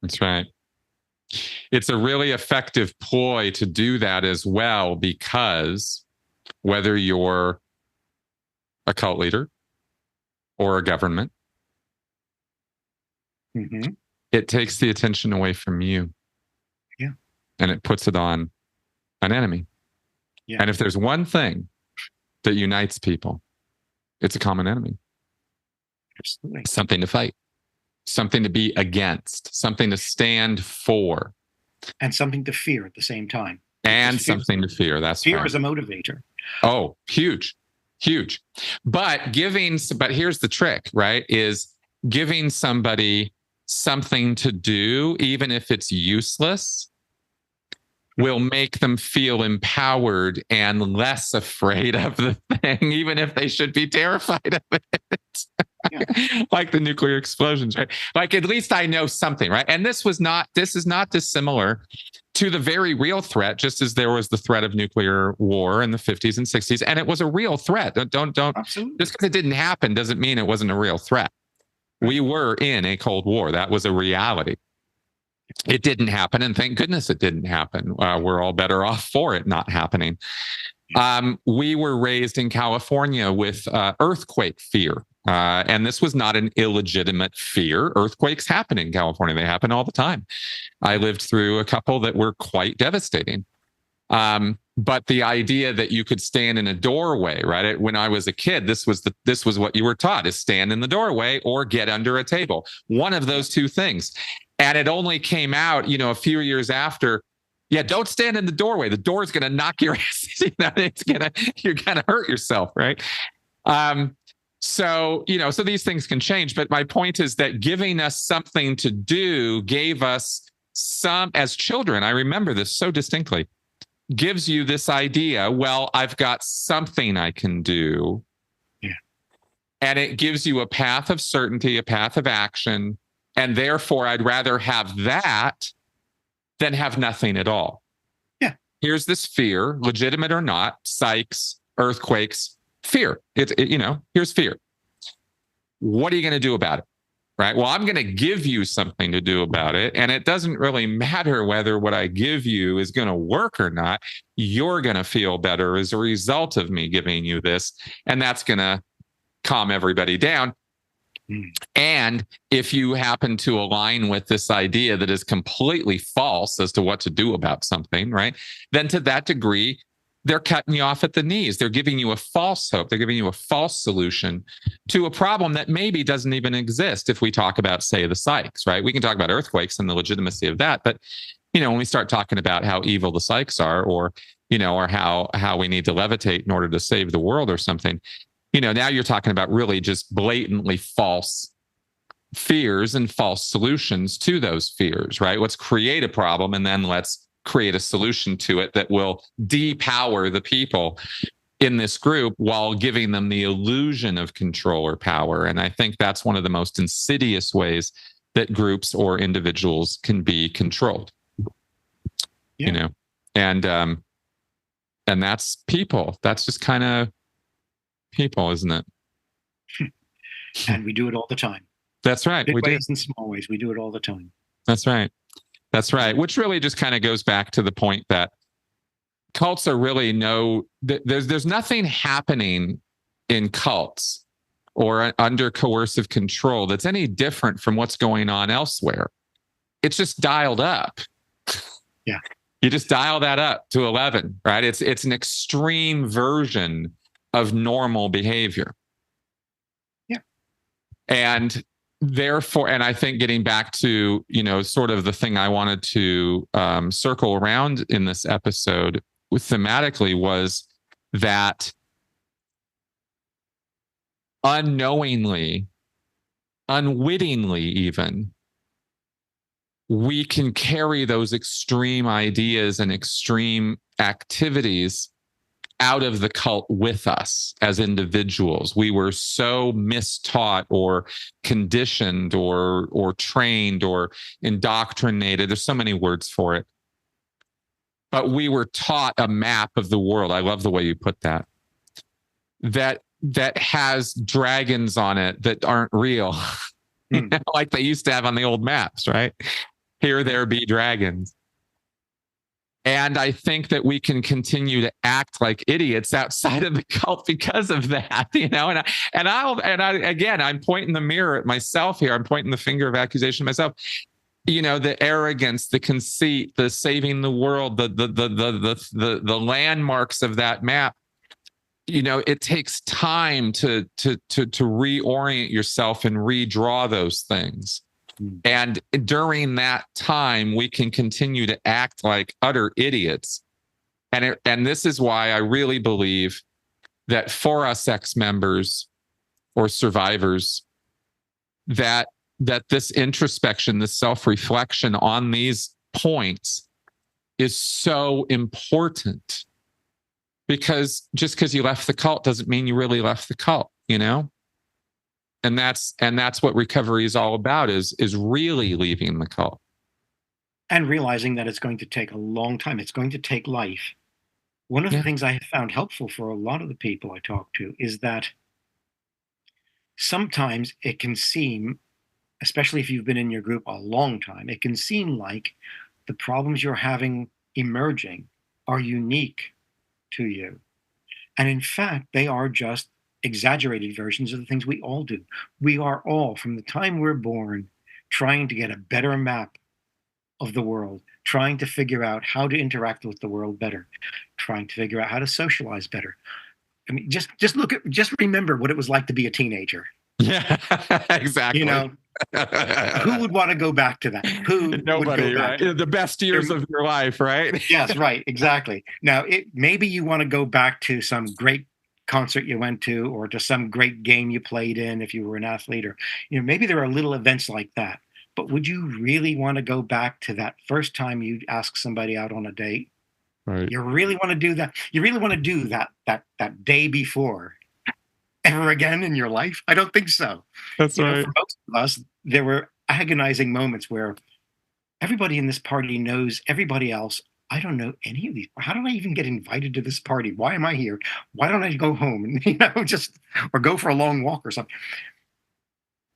That's right. It's a really effective ploy to do that as well, because whether you're a cult leader or a government, it takes the attention away from you. Yeah. And it puts it on an enemy. Yeah. And if there's one thing that unites people, it's a common enemy. Absolutely. Something to fight, something to be against, something to stand for. And something to fear at the same time. And something to fear. That's fear right. is a motivator. Oh, huge. But here's the trick, right? Is giving somebody something to do, even if it's useless, will make them feel empowered and less afraid of the thing, even if they should be terrified of it. Yeah. Like the nuclear explosions, right? Like, at least I know something, right? And this is not dissimilar to the very real threat, just as there was the threat of nuclear war in the 50s and 60s. And it was a real threat. Don't Absolutely. Just because it didn't happen doesn't mean it wasn't a real threat. We were in a Cold War. That was a reality. It didn't happen, and thank goodness it didn't happen. We're all better off for it not happening. We were raised in California with earthquake fear. And this was not an illegitimate fear. Earthquakes happen in California. They happen all the time. I lived through a couple that were quite devastating. But the idea that you could stand in a doorway, right? When I was a kid, this was what you were taught, is stand in the doorway or get under a table. One of those two things. And it only came out, a few years after. Yeah, don't stand in the doorway. The door's going to knock your ass. You're going to hurt yourself, right? So these things can change. But my point is that giving us something to do gave us some, as children, I remember this so distinctly, gives you this idea, well, I've got something I can do. Yeah. And it gives you a path of certainty, a path of action. And therefore, I'd rather have that than have nothing at all. Yeah. Here's this fear, legitimate or not, psychs, earthquakes, fear. Here's fear. What are you going to do about it? right? Well, I'm going to give you something to do about it. And it doesn't really matter whether what I give you is going to work or not. You're going to feel better as a result of me giving you this. And that's going to calm everybody down. And if you happen to align with this idea that is completely false as to what to do about something, right? Then to that degree, they're cutting you off at the knees. They're giving you a false hope. They're giving you a false solution to a problem that maybe doesn't even exist. If we talk about, say, the psychs, right? We can talk about earthquakes and the legitimacy of that. But, when we start talking about how evil the psychs are, or, or how we need to levitate in order to save the world or something, now you're talking about really just blatantly false fears and false solutions to those fears, right? Let's create a problem and then let's create a solution to it that will depower the people in this group while giving them the illusion of control or power. And I think that's one of the most insidious ways that groups or individuals can be controlled. Yeah. And that's people. That's just kind of people, isn't it? And we do it all the time. That's right. Big we ways do. and small ways. We do it all the time. That's right. That's right. Which really just kind of goes back to the point that cults are really there's nothing happening in cults or under coercive control that's any different from what's going on elsewhere. It's just dialed up. Yeah. You just dial that up to 11, right? It's an extreme version of normal behavior. Yeah. And therefore, and I think getting back to, sort of the thing I wanted to circle around in this episode thematically was that unknowingly, unwittingly even, we can carry those extreme ideas and extreme activities out of the cult with us as individuals. We were so mistaught or conditioned or trained or indoctrinated. There's so many words for it. But we were taught a map of the world. I love the way you put that. That has dragons on it that aren't real. Like they used to have on the old maps, right? Here there be dragons. And I think that we can continue to act like idiots outside of the cult because of that, And I'm pointing the mirror at myself here. I'm pointing the finger of accusation at myself. The arrogance, the conceit, the saving the world, the landmarks of that map. It takes time to reorient yourself and redraw those things. And during that time, we can continue to act like utter idiots. And this is why I really believe that for us ex-members or survivors, that this introspection, this self-reflection on these points is so important. Because just because you left the cult doesn't mean you really left the cult, And that's what recovery is all about, is really leaving the cult. And realizing that it's going to take a long time. It's going to take life. One of the things I have found helpful for a lot of the people I talk to is that sometimes it can seem, especially if you've been in your group a long time, it can seem like the problems you're having emerging are unique to you. And in fact, they are just exaggerated versions of the things we all do. We are all, from the time we're born, trying to get a better map of the world, trying to figure out how to interact with the world better, trying to figure out how to socialize better. I mean, just remember what it was like to be a teenager. Yeah, exactly. Who would want to go back to that? Nobody, right? The best years of your life, right? Yes, right, exactly. Now, maybe you want to go back to some great concert you went to, or to some great game you played in if you were an athlete, or maybe there are little events like that. But would you really want to go back to that first time you asked somebody out on a date? Right. You really want to do that? You really want to do that day before ever again in your life? I don't think so. That's right. For most of us, there were agonizing moments where everybody in this party knows everybody else. I don't know any of these. How did I even get invited to this party? Why am I here? Why don't I go home and or go for a long walk or something?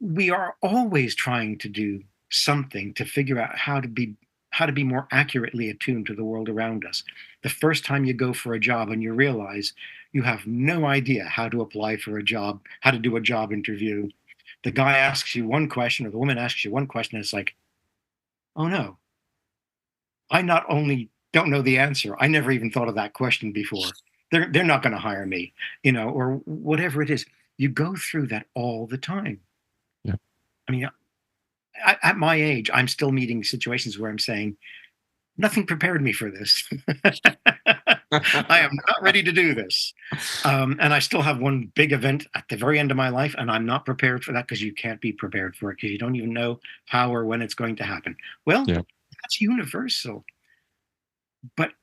we are always trying to do something to figure out how to be more accurately attuned to the world around us. The first time you go for a job and you realize you have no idea how to apply for a job, how to do a job interview, the guy asks you one question or the woman asks you one question, and it's like, oh no, I not only don't know the answer, I never even thought of that question before. They're not going to hire me, or whatever it is. You go through that all the time. Yeah. I mean, at my age, I'm still meeting situations where I'm saying, nothing prepared me for this. I am not ready to do this. And I still have one big event at the very end of my life, and I'm not prepared for that because you can't be prepared for it because you don't even know how or when it's going to happen. Well, Yeah. that's universal. But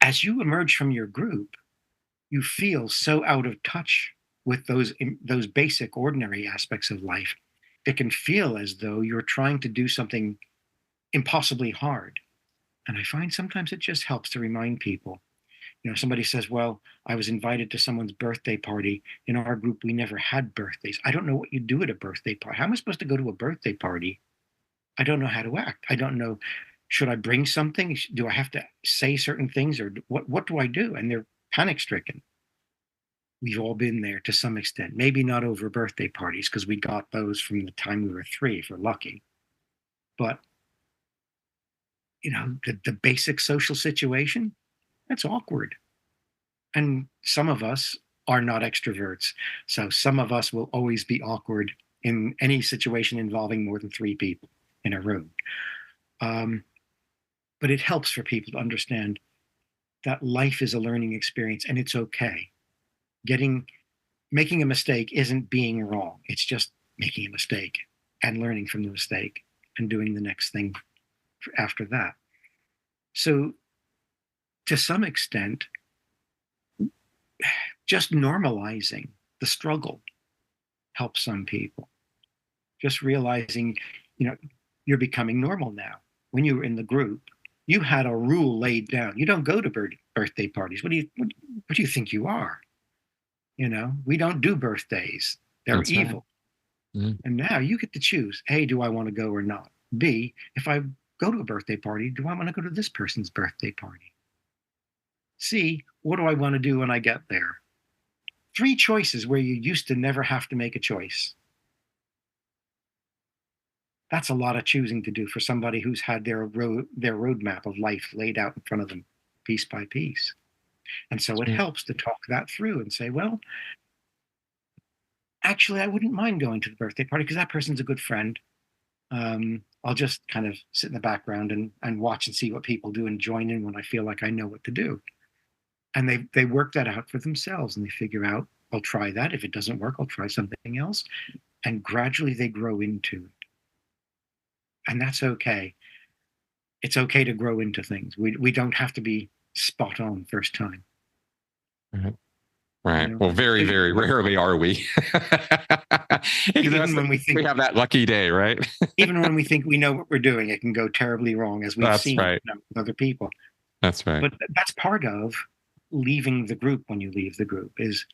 as you emerge from your group, you feel so out of touch with those basic, ordinary aspects of life. It can feel as though you're trying to do something impossibly hard. And I find sometimes it just helps to remind people. Somebody says, well, I was invited to someone's birthday party. In our group, we never had birthdays. I don't know what you do at a birthday party. How am I supposed to go to a birthday party? I don't know how to act. I don't know. Should I bring something? Do I have to say certain things, or what do I do? And they're panic stricken. We've all been there to some extent. Maybe not over birthday parties because we got those from the time we were 3 if we're lucky. But the basic social situation, that's awkward. And some of us are not extroverts. So some of us will always be awkward in any situation involving more than 3 people in a room. But it helps for people to understand that life is a learning experience and it's okay. Making a mistake isn't being wrong. It's just making a mistake and learning from the mistake and doing the next thing after that. So to some extent, just normalizing the struggle helps some people. Just realizing, you're becoming normal now. When you were in the group, you had a rule laid down. You don't go to birthday parties. What do you think you are? We don't do birthdays. They're That's evil. Right. Mm. And now you get to choose. A, do I want to go or not? B, if I go to a birthday party, do I want to go to this person's birthday party? C, what do I want to do when I get there? 3 choices where you used to never have to make a choice. That's a lot of choosing to do for somebody who's had their roadmap of life laid out in front of them piece by piece. And so it helps to talk that through and say, well, actually, I wouldn't mind going to the birthday party because that person's a good friend. I'll just kind of sit in the background and watch and see what people do and join in when I feel like I know what to do. And they work that out for themselves and they figure out, I'll try that. If it doesn't work, I'll try something else. And gradually they grow into it. And that's okay. It's okay to grow into things. We don't have to be spot on first time. Right. Right. Well, very, very rarely are we. Even when we think we have that lucky day, right? Even when we think we know what we're doing, it can go terribly wrong, as we've That's seen right. with other people. That's right. But that's part of leaving the group. When you leave the group, is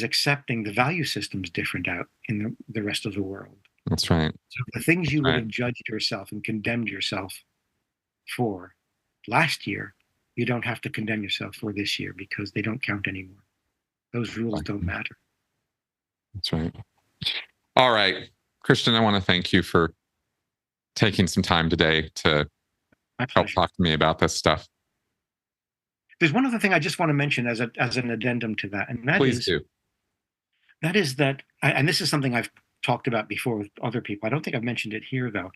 accepting the value system's different out in the rest of the world. That's right. So the things you would have judged yourself and condemned yourself for last year, you don't have to condemn yourself for this year because they don't count anymore. Those rules don't matter. That's right. All right, Christian, I want to thank you for taking some time today to help talk to me about this stuff. There's one other thing I just want to mention as an addendum to that, and that is that, and this is something I've talked about before with other people. I don't think I've mentioned it here though,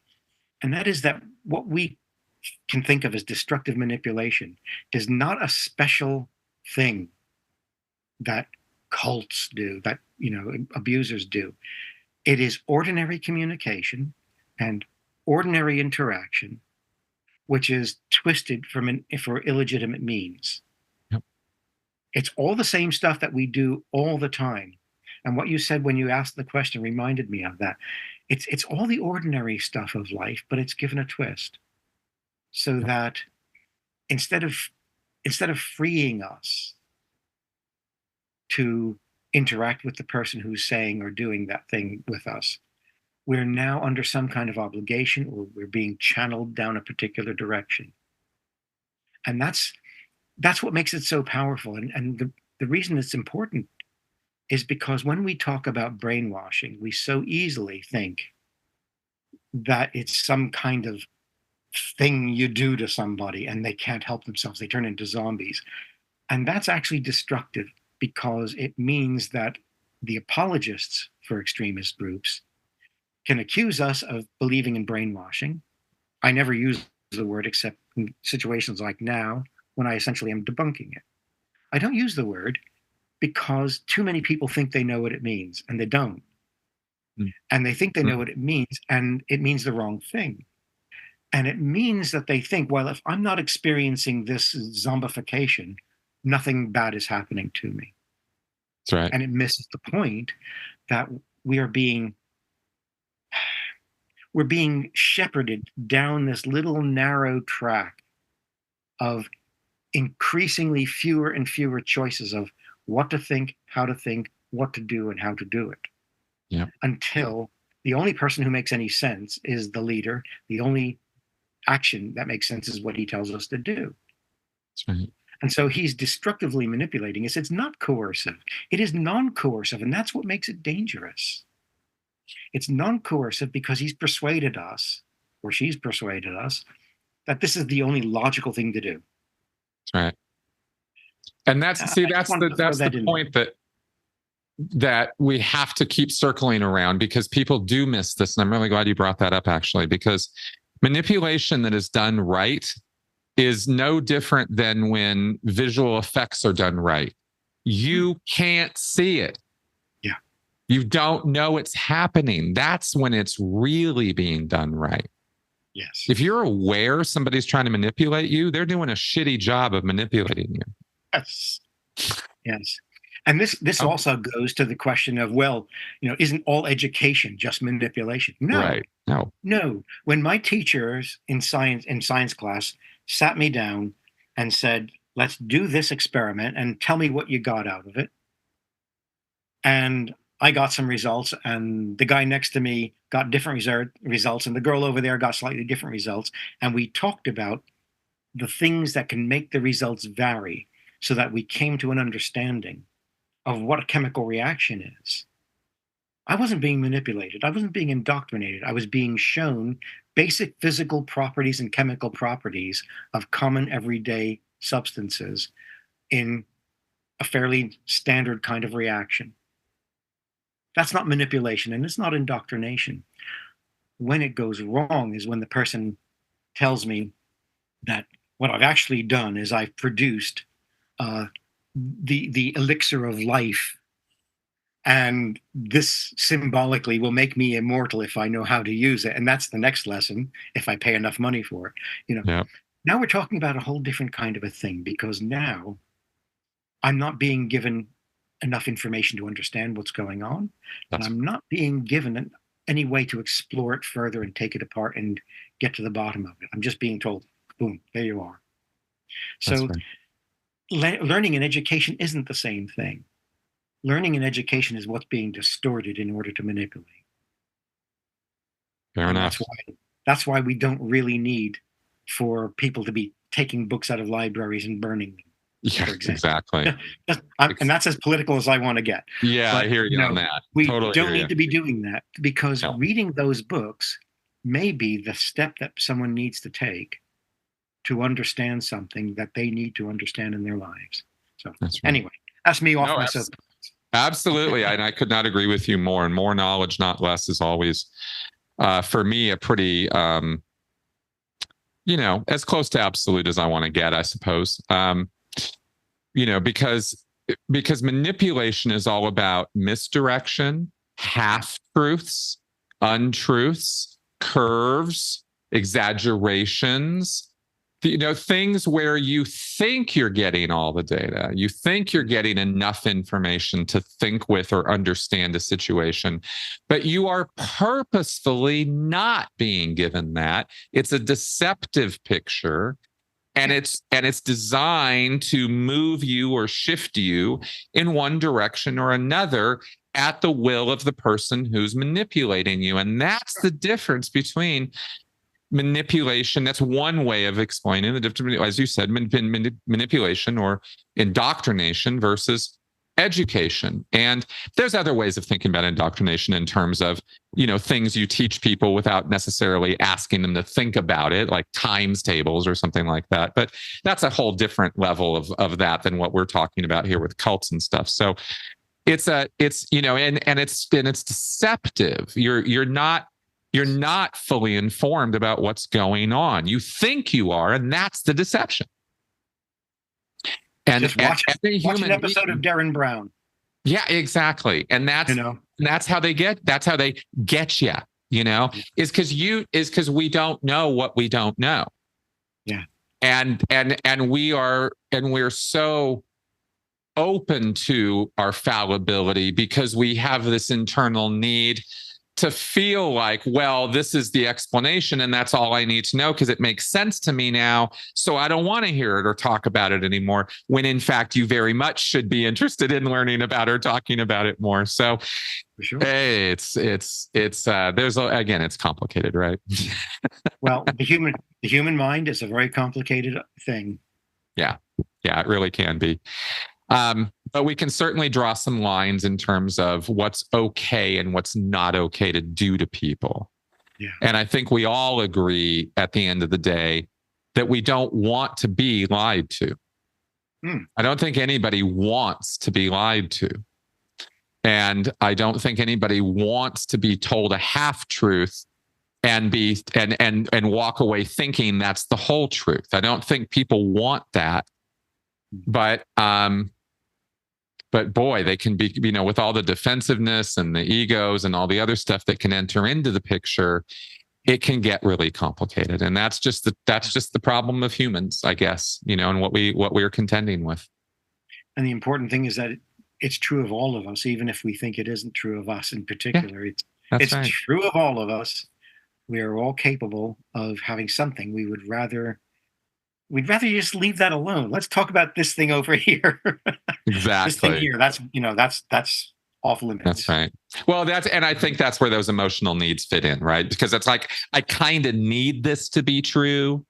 and that is that what we can think of as destructive manipulation is not a special thing that cults do, that abusers do. It is ordinary communication and ordinary interaction, which is twisted for illegitimate means. Yep. It's all the same stuff that we do all the time. And what you said when you asked the question reminded me of that. It's all the ordinary stuff of life, but it's given a twist. So that instead of freeing us to interact with the person who's saying or doing that thing with us, we're now under some kind of obligation, or we're being channeled down a particular direction. And that's what makes it so powerful. And the reason it's important is because when we talk about brainwashing, we so easily think that it's some kind of thing you do to somebody and they can't help themselves, they turn into zombies. And that's actually destructive, because it means that the apologists for extremist groups can accuse us of believing in brainwashing. I never use the word except in situations like now, when I essentially am debunking it. I don't use the word because too many people think they know what it means, and they don't. And they think they know what it means, and it means the wrong thing. And it means that they think, well, if I'm not experiencing this zombification, nothing bad is happening to me. That's right. And it misses the point that we are being we're being shepherded down this little narrow track of increasingly fewer and fewer choices of what to think, how to think, what to do, and how to do it. Yeah. Until the only person who makes any sense is the leader. The only action that makes sense is what he tells us to do. That's right. And so he's destructively manipulating us. It's not coercive. It is non-coercive, and that's what makes it dangerous. It's non-coercive because he's persuaded us, or she's persuaded us, that this is the only logical thing to do. That's right. And that's the point that we have to keep circling around, because people do miss this. And I'm really glad you brought that up, actually, because manipulation that is done right is no different than when visual effects are done right. You can't see it. Yeah. You don't know it's happening. That's when it's really being done right. Yes. If you're aware somebody's trying to manipulate you, they're doing a shitty job of manipulating you. Yes. Yes. And this also goes to the question of, well, isn't all education just manipulation? No. Right. No. When my teachers in science class sat me down and said, let's do this experiment and tell me what you got out of it. And I got some results, and the guy next to me got different results, and the girl over there got slightly different results. And we talked about the things that can make the results vary, so that we came to an understanding of what a chemical reaction is. I wasn't being manipulated. I wasn't being indoctrinated. I was being shown basic physical properties and chemical properties of common everyday substances in a fairly standard kind of reaction. That's not manipulation, and it's not indoctrination. When it goes wrong is when the person tells me that what I've actually done is I've produced the elixir of life, and this symbolically will make me immortal if I know how to use it. And that's the next lesson, if I pay enough money for it. Yeah. Now we're talking about a whole different kind of a thing, because now I'm not being given enough information to understand what's going on, and I'm not being given any way to explore it further and take it apart and get to the bottom of it. I'm just being told, boom, there you are. So learning and education isn't the same thing. Learning and education is what's being distorted in order to manipulate. Fair enough. That's why we don't really need for people to be taking books out of libraries and burning them. Yeah, exactly. And that's as political as I want to get. Yeah, but, I hear you on that. We don't need to be doing that, because reading those books may be the step that someone needs to take to understand something that they need to understand in their lives. So anyway, that's me off my soapbox. Absolutely. And I could not agree with you more. And more knowledge, not less, is always, for me, a pretty, as close to absolute as I want to get, I suppose. Because manipulation is all about misdirection, half truths, untruths, curves, exaggerations, things where you think you're getting all the data, you think you're getting enough information to think with or understand a situation, but you are purposefully not being given that. It's a deceptive picture. And it's designed to move you or shift you in one direction or another. at the will of the person who's manipulating you. And that's the difference between manipulation. That's one way of explaining the difference, as you said, manipulation or indoctrination versus education. And there's other ways of thinking about indoctrination in terms of, things you teach people without necessarily asking them to think about it, like times tables or something like that. But that's a whole different level of that than what we're talking about here with cults and stuff. So it's deceptive. You're not fully informed about what's going on. You think you are, and that's the deception. And just watch an episode of Derren Brown. Yeah, exactly. And that's how they get you, is because we don't know what we don't know. Yeah. And we're so open to our fallibility because we have this internal need to feel like, well, this is the explanation and that's all I need to know because it makes sense to me now. So I don't want to hear it or talk about it anymore, when in fact you very much should be interested in learning about or talking about it more. So for sure. Hey, it's complicated, right? Well, the human mind is a very complicated thing. Yeah, it really can be. But we can certainly draw some lines in terms of what's okay and what's not okay to do to people. Yeah. And I think we all agree at the end of the day that we don't want to be lied to. I don't think anybody wants to be lied to. And I don't think anybody wants to be told a half truth and walk away thinking that's the whole truth. I don't think people want that. But boy, they can be, with all the defensiveness and the egos and all the other stuff that can enter into the picture, it can get really complicated. And that's just the problem of humans, I guess, and what we're contending with. And the important thing is that it's true of all of us, even if we think it isn't true of us in particular. Yeah, it's right. True of all of us. We are all capable of having something. We'd rather just leave that alone. Let's talk about this thing over here. Exactly. This thing here. That's off limits. That's right. Well, and I think that's where those emotional needs fit in, right? Because it's like, I kind of need this to be true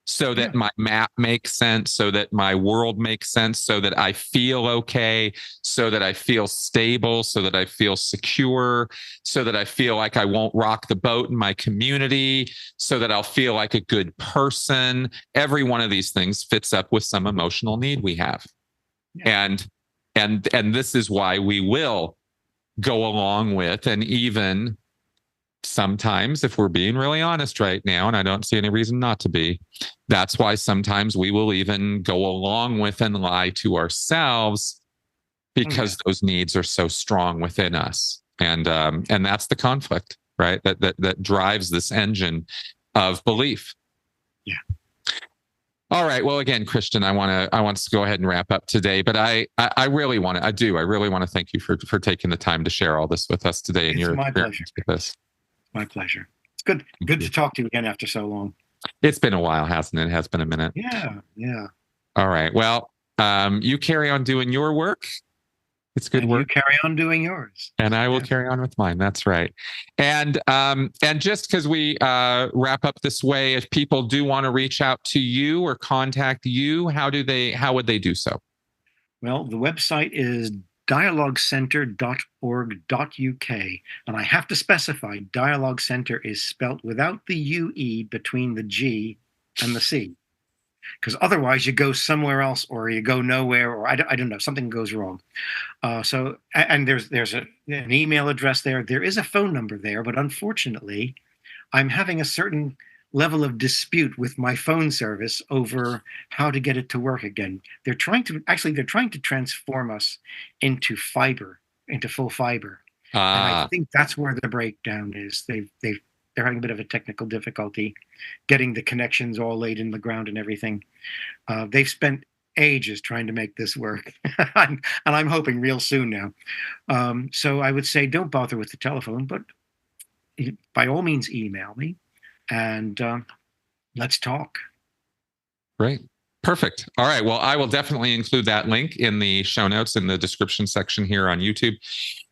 so that my map makes sense, so that my world makes sense, so that I feel okay, so that I feel stable, so that I feel secure, so that I feel like I won't rock the boat in my community, so that I'll feel like a good person. Every one of these things fits up with some emotional need we have. Yeah. And this is why we will go along with, and even sometimes, if we're being really honest right now, and I don't see any reason not to be, that's why sometimes we will even go along with and lie to ourselves because those needs are so strong within us. And that's the conflict, right? That drives this engine of belief. Yeah. All right. Well, again, Christian, I want to go ahead and wrap up today, but I really want to thank you for taking the time to share all this with us today and your experience with this. My pleasure. It's good to talk to you again after so long. It's been a while, hasn't it? It has been a minute. Yeah. All right. Well, you carry on doing your work. It's good work. You carry on doing yours. And I will carry on with mine. That's right. And just because we wrap up this way, if people do want to reach out to you or contact you, how would they do so? Well, the website is dialogcenter.org.uk. And I have to specify, Dialogue Center is spelt without the UE between the G and the C. Because otherwise you go somewhere else, or you go nowhere, or I don't know, something goes wrong. So there's an email address there. There is a phone number there, but unfortunately, I'm having a certain level of dispute with my phone service over how to get it to work again. They're trying to transform us into full fiber. And I think that's where the breakdown is. They're having a bit of a technical difficulty getting the connections all laid in the ground and everything. They've spent ages trying to make this work, and I'm hoping real soon now. So I would say don't bother with the telephone, but by all means email me, and let's talk. Great. Perfect. All right. Well, I will definitely include that link in the show notes in the description section here on YouTube.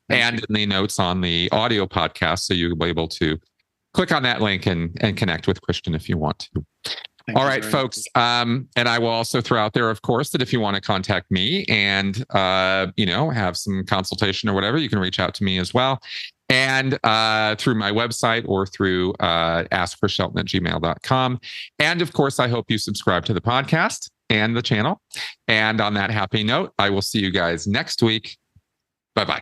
and in the notes on the audio podcast. So you'll be able to click on that link and connect with Christian if you want to. All right, folks. And I will also throw out there, of course, that if you want to contact me and, have some consultation or whatever, you can reach out to me as well. And through my website or through askforshelton@gmail.com. And of course, I hope you subscribe to the podcast and the channel. And on that happy note, I will see you guys next week. Bye-bye.